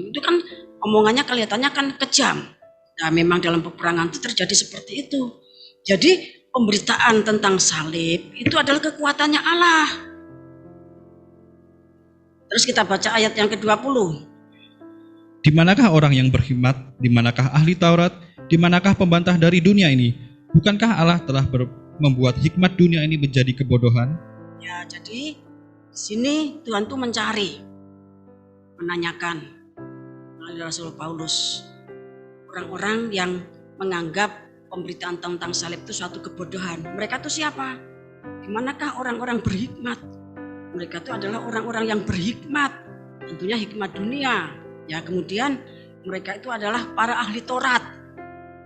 Itu kan omongannya kelihatannya kan kejam. Nah, memang dalam peperangan itu terjadi seperti itu. Jadi pemberitaan tentang salib itu adalah kekuatannya Allah. Terus kita baca ayat yang ke-20. Di manakah orang yang berhikmat? Di manakah ahli Taurat? Di manakah pembantah dari dunia ini? Bukankah Allah telah membuat hikmat dunia ini menjadi kebodohan? Ya, jadi di sini Tuhan tuh mencari, menanyakan melalui Rasul Paulus, orang-orang yang menganggap pemberitaan tentang salib itu suatu kebodohan. Mereka itu siapa? Di manakah orang-orang berhikmat? Mereka itu adalah orang-orang yang berhikmat, tentunya hikmat dunia. Ya, kemudian mereka itu adalah para ahli Taurat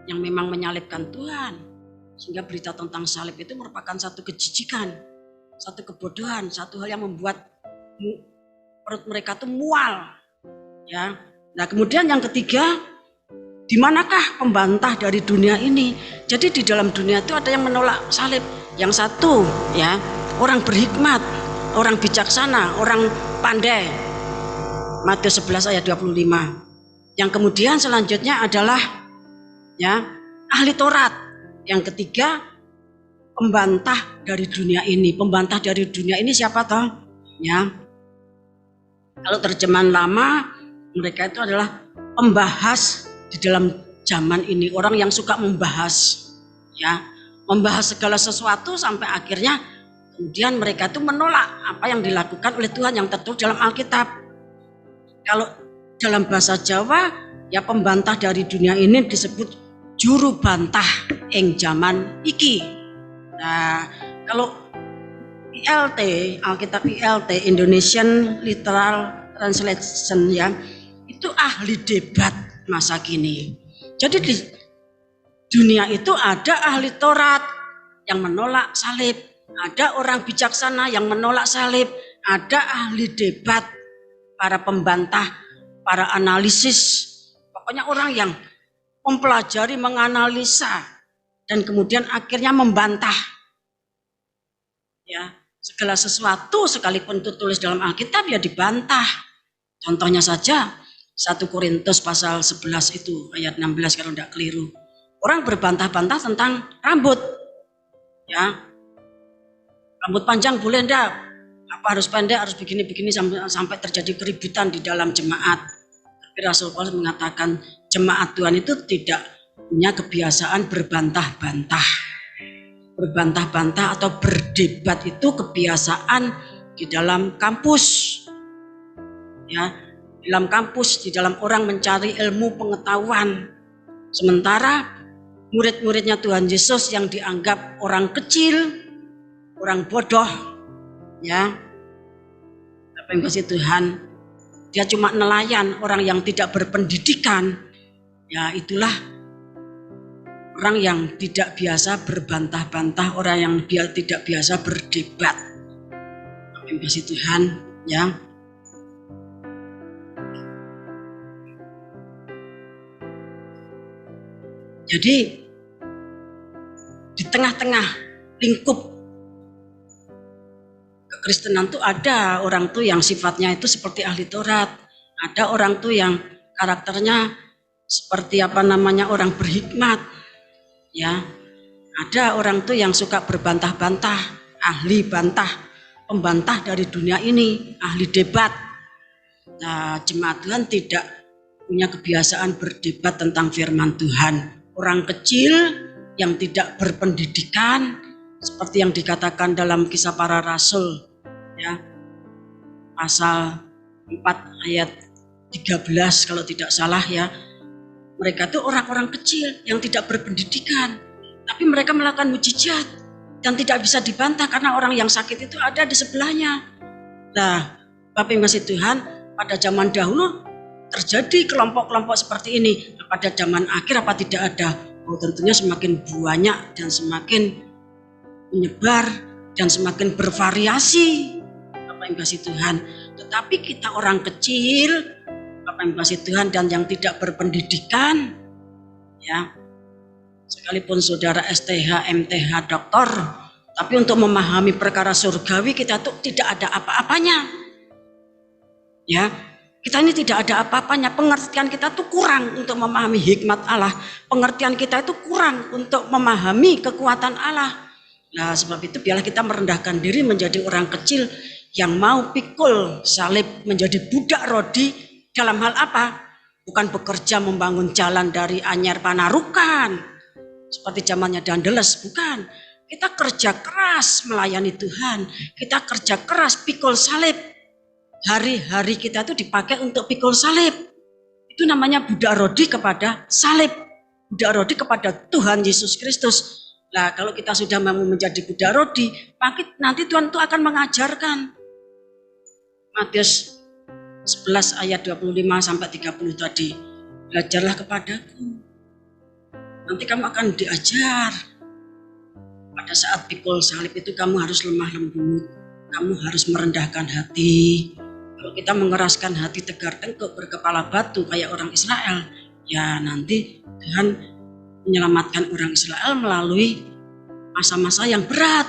yang memang menyalibkan Tuhan. Sehingga berita tentang salib itu merupakan satu kejijikan, satu kebodohan, satu hal yang membuat perut mereka itu mual. Ya. Nah, kemudian yang ketiga, di manakah pembantah dari dunia ini? Jadi di dalam dunia itu ada yang menolak salib. Yang satu, ya, orang berhikmat, orang bijaksana, orang pandai. Matius 11 ayat 25. Yang kemudian selanjutnya adalah, ya, ahli Taurat. Yang ketiga, pembantah dari dunia ini. Pembantah dari dunia ini siapa toh? Ya. Kalau terjemahan lama, mereka itu adalah pembahas di dalam zaman ini, orang yang suka membahas, ya, membahas segala sesuatu sampai akhirnya kemudian mereka itu menolak apa yang dilakukan oleh Tuhan yang tertulis dalam Alkitab. Kalau dalam bahasa Jawa, ya, pembantah dari dunia ini disebut juru bantah ing zaman iki. Nah, kalau ILT, Alkitab ILT, Indonesian Literal Translation ya, itu ahli debat masa kini. Jadi di dunia itu ada ahli Taurat yang menolak salib, ada orang bijaksana yang menolak salib, ada ahli debat, para pembantah, para analisis, pokoknya orang yang mempelajari, menganalisa, dan kemudian akhirnya membantah. Ya, segala sesuatu sekalipun itu tulis dalam Alkitab ya dibantah. Contohnya saja 1 Korintus pasal 11 itu ayat 16 kalau tidak keliru. Orang berbantah-bantah tentang rambut. Ya. Rambut panjang boleh enggak? Apa harus pendek, harus begini-begini sampai terjadi keributan di dalam jemaat. Tapi Rasul Paulus mengatakan jemaat Tuhan itu tidak punya kebiasaan berbantah-bantah. Berbantah-bantah atau berdebat itu kebiasaan di dalam kampus. Ya, di dalam kampus, di dalam orang mencari ilmu pengetahuan. Sementara murid-muridnya Tuhan Yesus yang dianggap orang kecil, orang bodoh, ya, apa yang kasih Tuhan, dia cuma nelayan, orang yang tidak berpendidikan, ya itulah orang yang tidak biasa berbantah-bantah, orang yang tidak biasa berdebat. Apa yang kasih Tuhan, ya. Jadi di tengah-tengah lingkup kekristenan tuh ada orang tuh yang sifatnya itu seperti ahli Taurat, ada orang tuh yang karakternya seperti orang berhikmat, ya, ada orang tuh yang suka berbantah-bantah, ahli bantah, pembantah dari dunia ini, ahli debat. Nah, jemaat Tuhan tidak punya kebiasaan berdebat tentang firman Tuhan. Orang kecil yang tidak berpendidikan, seperti yang dikatakan dalam Kisah Para Rasul, ya, pasal 4 ayat 13 kalau tidak salah ya. Mereka itu orang-orang kecil yang tidak berpendidikan, tapi mereka melakukan mujizat dan tidak bisa dibantah karena orang yang sakit itu ada di sebelahnya. Nah, Bapak Ibu kasih Tuhan, pada zaman dahulu terjadi kelompok-kelompok seperti ini. Pada zaman akhir apa tidak ada? Oh, tentunya semakin banyak dan semakin menyebar dan semakin bervariasi. Bapak Ibu kasih Tuhan. Tetapi kita orang kecil, Bapak Ibu kasih Tuhan, dan yang tidak berpendidikan, ya, sekalipun saudara STH, MTH, doktor, tapi untuk memahami perkara surgawi kita tuh tidak ada apa-apanya. Ya, kita ini tidak ada apa-apanya, pengertian kita tuh kurang untuk memahami hikmat Allah, pengertian kita itu kurang untuk memahami kekuatan Allah. Nah, sebab itu biarlah kita merendahkan diri menjadi orang kecil yang mau pikul salib, menjadi budak rodi. Dalam hal apa? Bukan bekerja membangun jalan dari Anyar Panarukan seperti zamannya Dandeles, bukan. Kita kerja keras melayani Tuhan, kita kerja keras pikul salib. Hari-hari kita itu dipakai untuk pikul salib. Itu namanya budak rodi kepada salib, budak rodi kepada Tuhan Yesus Kristus. Nah, kalau kita sudah mau menjadi budak rodi, nanti Tuhan itu akan mengajarkan. Matius 11 ayat 25 sampai 30 tadi. Belajarlah kepadaku. Nanti kamu akan diajar. Pada saat pikul salib itu kamu harus lemah lembut. Kamu harus merendahkan hati. Kalau kita mengeraskan hati tegar tengkuk berkepala batu kayak orang Israel, ya nanti Tuhan menyelamatkan orang Israel melalui masa-masa yang berat.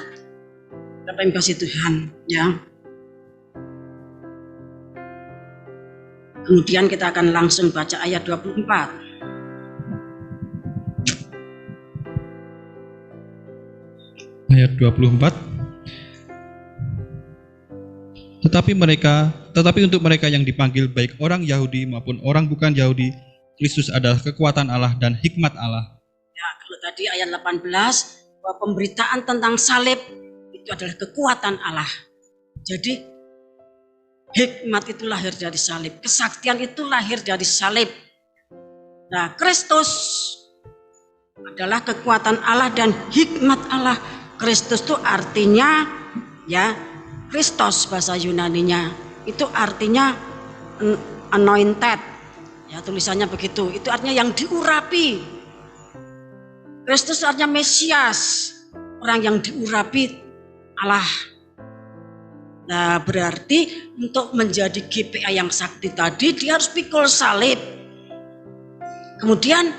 Bapak Ibu kasih Tuhan, ya. Kemudian kita akan langsung baca ayat 24. Ayat 24. Tetapi untuk mereka yang dipanggil baik orang Yahudi maupun orang bukan Yahudi, Kristus adalah kekuatan Allah dan hikmat Allah. Ya, kalau tadi ayat 18 bahwa pemberitaan tentang salib itu adalah kekuatan Allah. Jadi hikmat itu lahir dari salib, kesaktian itu lahir dari salib. Nah, Kristus adalah kekuatan Allah dan hikmat Allah. Kristus itu artinya ya. Christos bahasa Yunaninya itu artinya anointed, ya tulisannya begitu. Itu artinya yang diurapi. Kristus artinya Mesias, orang yang diurapi Allah. Nah, berarti untuk menjadi GPA yang sakti tadi dia harus pikul salib. Kemudian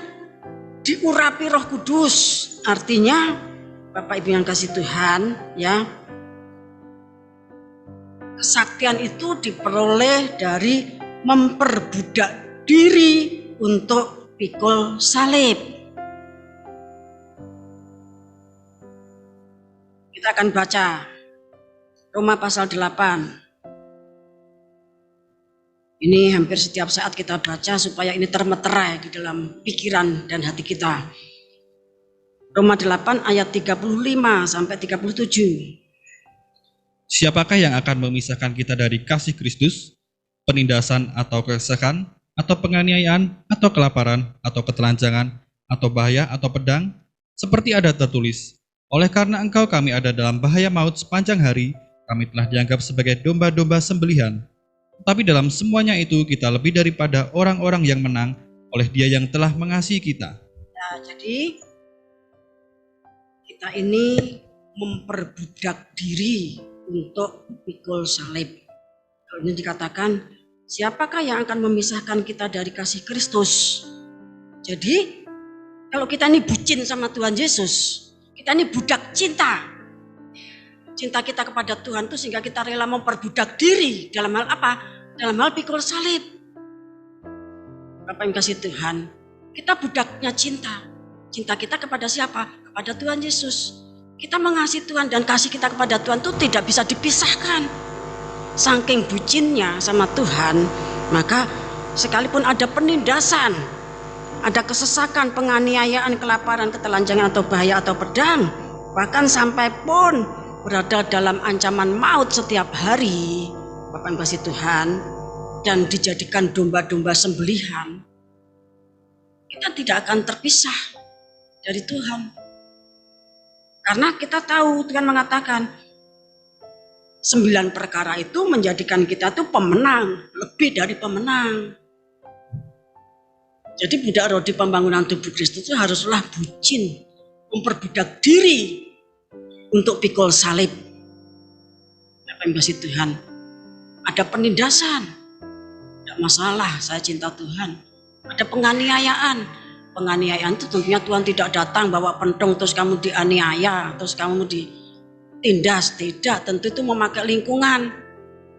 diurapi Roh Kudus. Artinya Bapak Ibu yang kasih Tuhan, ya. Kesaktian itu diperoleh dari memperbudak diri untuk pikul salib. Kita akan baca Roma pasal 8. Ini hampir setiap saat kita baca supaya ini termeterai di dalam pikiran dan hati kita. Roma 8 ayat 35 sampai 37. Siapakah yang akan memisahkan kita dari kasih Kristus? Penindasan atau kesesakan, atau penganiayaan, atau kelaparan, atau ketelanjangan, atau bahaya, atau pedang? Seperti ada tertulis, oleh karena engkau kami ada dalam bahaya maut sepanjang hari, kami telah dianggap sebagai domba-domba sembelihan. Tapi dalam semuanya itu kita lebih daripada orang-orang yang menang oleh Dia yang telah mengasihi kita. Nah, jadi kita ini memperbudak diri untuk pikul salib. Kalau ini dikatakan, siapakah yang akan memisahkan kita dari kasih Kristus? Jadi, kalau kita ini bucin sama Tuhan Yesus, kita ini budak cinta. Cinta kita kepada Tuhan itu sehingga kita rela memperbudak diri. Dalam hal apa? Dalam hal pikul salib. Bapak yang kasih Tuhan, kita budaknya cinta. Cinta kita kepada siapa? Kepada Tuhan Yesus. Kita mengasihi Tuhan dan kasih kita kepada Tuhan itu tidak bisa dipisahkan. Saking bucinnya sama Tuhan, maka sekalipun ada penindasan, ada kesesakan, penganiayaan, kelaparan, ketelanjangan atau bahaya atau pedang, bahkan sampai pun berada dalam ancaman maut setiap hari, Bapak yang kasih Tuhan, dan dijadikan domba-domba sembelihan, kita tidak akan terpisah dari Tuhan. Karena kita tahu Tuhan mengatakan 9 perkara itu menjadikan kita tuh pemenang, lebih dari pemenang. Jadi budak roh di pembangunan tubuh Kristus itu haruslah bucin, memperbudak diri untuk pikul salib. Bapak yang kasih Tuhan, ada penindasan, tidak masalah, saya cinta Tuhan. Ada penganiayaan, penganiayaan itu tentunya Tuhan tidak datang bawa pentong terus kamu dianiaya, terus kamu ditindas, tidak. Tentu itu memakai lingkungan.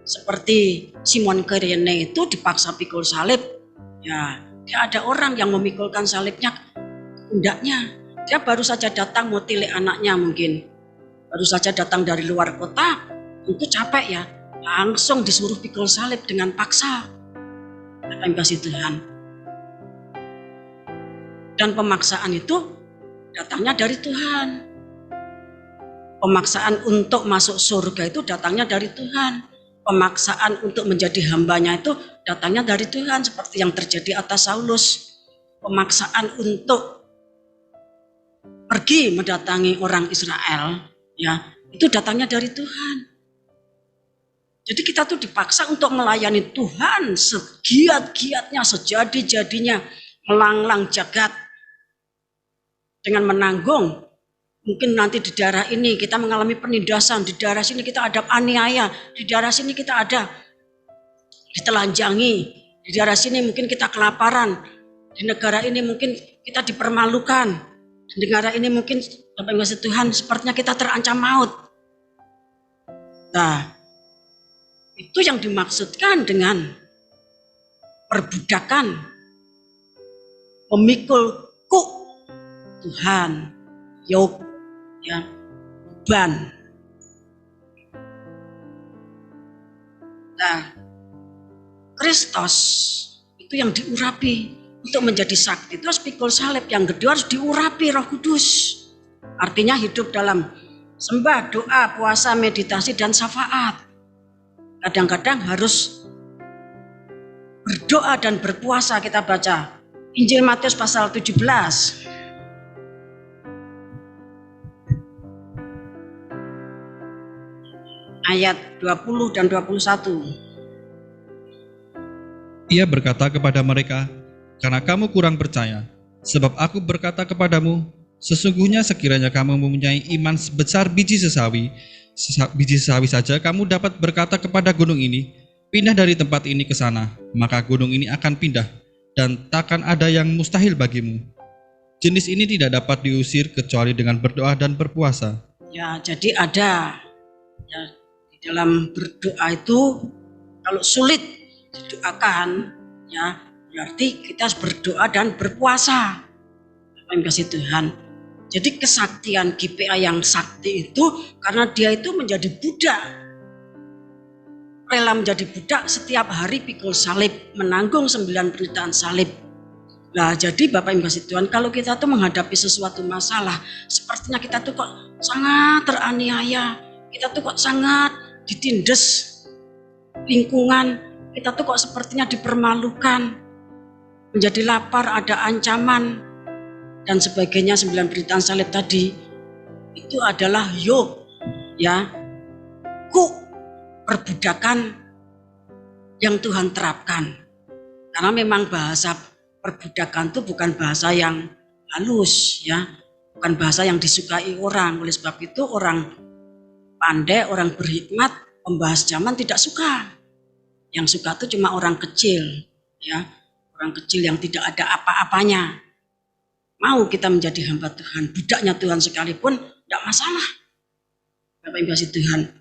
Seperti Simon Kirene itu dipaksa pikul salib, ya dia ada orang yang memikulkan salibnya pundaknya. Dia baru saja datang mau tilik anaknya mungkin. Baru saja datang dari luar kota, tentu capek ya, langsung disuruh pikul salib dengan paksa. Apa yang kasih Tuhan? Dan pemaksaan itu datangnya dari Tuhan. Pemaksaan untuk masuk surga itu datangnya dari Tuhan. Pemaksaan untuk menjadi hambanya itu datangnya dari Tuhan, seperti yang terjadi atas Saulus. Pemaksaan untuk pergi mendatangi orang Israel, ya, itu datangnya dari Tuhan. Jadi kita tuh dipaksa untuk melayani Tuhan segiat-giatnya, sejadi-jadinya, melanglang jagat dengan menanggung. Mungkin nanti di daerah ini kita mengalami penindasan, di daerah sini kita ada aniaya, di daerah sini kita ada ditelanjangi, di daerah sini mungkin kita kelaparan, di negara ini mungkin kita dipermalukan, di negara ini mungkin Bapak yang kasih Tuhan sepertinya kita terancam maut. Nah, itu yang dimaksudkan dengan perbudakan, memikul kuk Tuhan, yoke, ya, beban. Nah, Kristus itu yang diurapi untuk menjadi sakti. Terus pikul salib yang kedua harus diurapi Roh Kudus. Artinya hidup dalam sembah, doa, puasa, meditasi, dan syafaat. Kadang-kadang harus berdoa dan berpuasa. Kita baca Injil Matius pasal 17. ayat 20 dan 21. Ia berkata kepada mereka, "Karena kamu kurang percaya, sebab aku berkata kepadamu, sesungguhnya sekiranya kamu mempunyai iman sebesar biji sesawi saja, kamu dapat berkata kepada gunung ini, pindah dari tempat ini ke sana, maka gunung ini akan pindah, dan takkan ada yang mustahil bagimu. Jenis ini tidak dapat diusir kecuali dengan berdoa dan berpuasa." Ya, jadi ada ya, di dalam berdoa itu kalau sulit didoakan ya berarti kita harus berdoa dan berpuasa. Bapak yang kasih Tuhan. Jadi kesaktian GPA yang sakti itu karena dia itu menjadi budak. Rela menjadi budak setiap hari pikul salib, menanggung 9 penderitaan salib. Nah, jadi Bapak yang kasih Tuhan, kalau kita tuh menghadapi sesuatu masalah, sepertinya kita tuh kok sangat teraniaya, kita tuh kok sangat ditindas lingkungan, kita tuh kok sepertinya dipermalukan, menjadi lapar, ada ancaman, dan sebagainya 9 penderitaan salib tadi, itu adalah yoke, ya, perbudakan yang Tuhan terapkan. Karena memang bahasa perbudakan itu bukan bahasa yang halus, ya, bukan bahasa yang disukai orang. Oleh sebab itu orang pandai, orang berhikmat, pembahas zaman tidak suka. Yang suka itu cuma orang kecil, ya, orang kecil yang tidak ada apa-apanya. Mau kita menjadi hamba Tuhan, budaknya Tuhan sekalipun, tidak masalah. Bapak Ibu kasih Tuhan.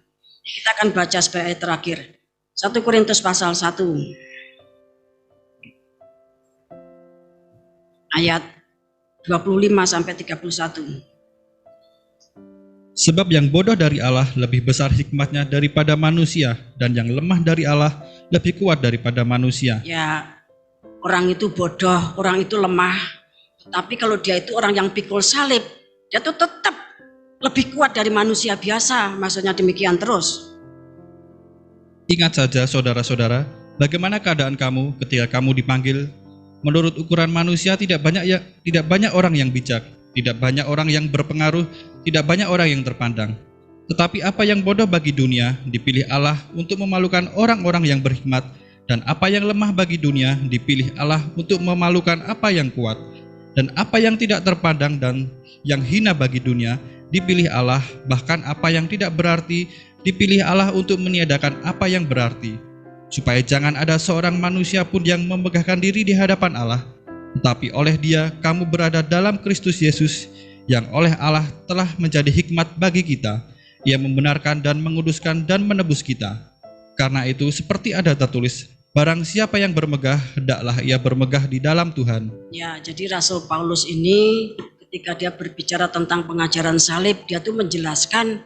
Kita akan baca sebagai ayat terakhir. 1 Korintus pasal 1. Ayat 25 sampai 31. Sebab yang bodoh dari Allah lebih besar hikmatnya daripada manusia, dan yang lemah dari Allah lebih kuat daripada manusia. Ya, orang itu bodoh, orang itu lemah. Tapi kalau dia itu orang yang pikul salib, dia tuh tetap lebih kuat dari manusia biasa. Maksudnya demikian terus. Ingat saja saudara-saudara, bagaimana keadaan kamu ketika kamu dipanggil. Menurut ukuran manusia tidak banyak orang yang bijak, tidak banyak orang yang berpengaruh, tidak banyak orang yang terpandang. Tetapi apa yang bodoh bagi dunia dipilih Allah untuk memalukan orang-orang yang berhikmat, dan apa yang lemah bagi dunia dipilih Allah untuk memalukan apa yang kuat. Dan apa yang tidak terpandang dan yang hina bagi dunia dipilih Allah, bahkan apa yang tidak berarti dipilih Allah untuk meniadakan apa yang berarti, supaya jangan ada seorang manusia pun yang memegahkan diri di hadapan Allah, tetapi oleh Dia kamu berada dalam Kristus Yesus, yang oleh Allah telah menjadi hikmat bagi kita. Ia membenarkan dan menguduskan dan menebus kita. Karena itu seperti ada tertulis, barang siapa yang bermegah, hendaklah ia bermegah di dalam Tuhan. Ya, jadi Rasul Paulus ini ketika dia berbicara tentang pengajaran salib, dia tuh menjelaskan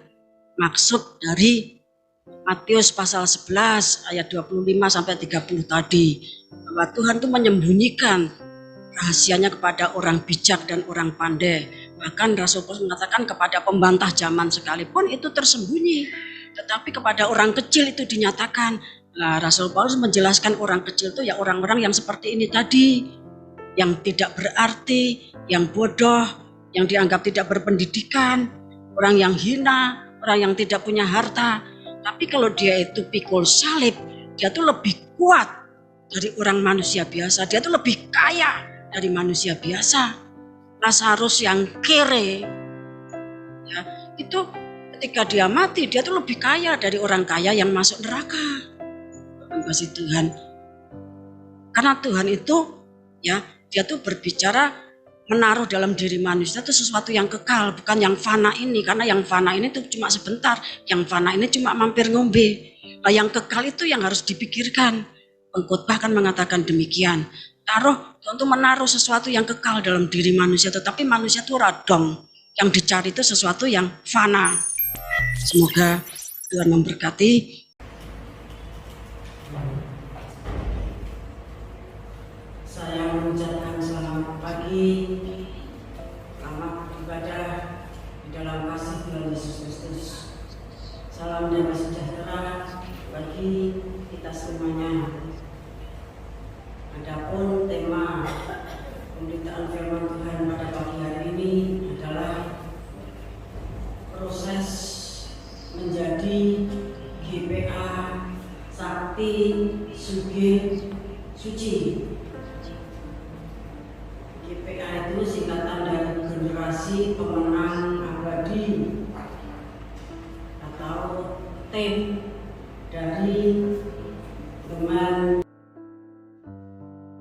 maksud dari Matius pasal 11 ayat 25 sampai 30 tadi, bahwa Tuhan tuh menyembunyikan rahasianya kepada orang bijak dan orang pandai. Bahkan Rasul Paulus mengatakan kepada pembantah zaman sekalipun itu tersembunyi, tetapi kepada orang kecil itu dinyatakan. Nah, Rasul Paulus menjelaskan orang kecil itu ya orang-orang yang seperti ini tadi, yang tidak berarti, yang bodoh, yang dianggap tidak berpendidikan, orang yang hina, orang yang tidak punya harta. Tapi kalau dia itu pikul salib, dia tuh lebih kuat dari orang manusia biasa, dia tuh lebih kaya dari manusia biasa. Lazarus yang kere, ya, itu ketika dia mati, dia tuh lebih kaya dari orang kaya yang masuk neraka. Kasih Tuhan, karena Tuhan itu ya dia tuh berbicara menaruh dalam diri manusia itu sesuatu yang kekal, bukan yang fana ini, karena yang fana ini tuh cuma sebentar, yang fana ini cuma mampir ngombe. Nah, yang kekal itu yang harus dipikirkan. Pengkhotbah kan mengatakan demikian, Tuhan tuh menaruh sesuatu yang kekal dalam diri manusia, tetapi manusia tuh radong, yang dicari itu sesuatu yang fana. Semoga Tuhan memberkati. Saya mengucapkan selamat pagi, selamat beribadah di dalam kasih Tuhan Yesus Kristus. Salam damai sejahtera bagi kita semuanya. Adapun tema pemberitaan firman Tuhan pada pagi hari ini adalah proses menjadi Sakti, Sugih, Suci. GPA itu singkatan dari Generasi Pemenang Abadi atau tim dari teman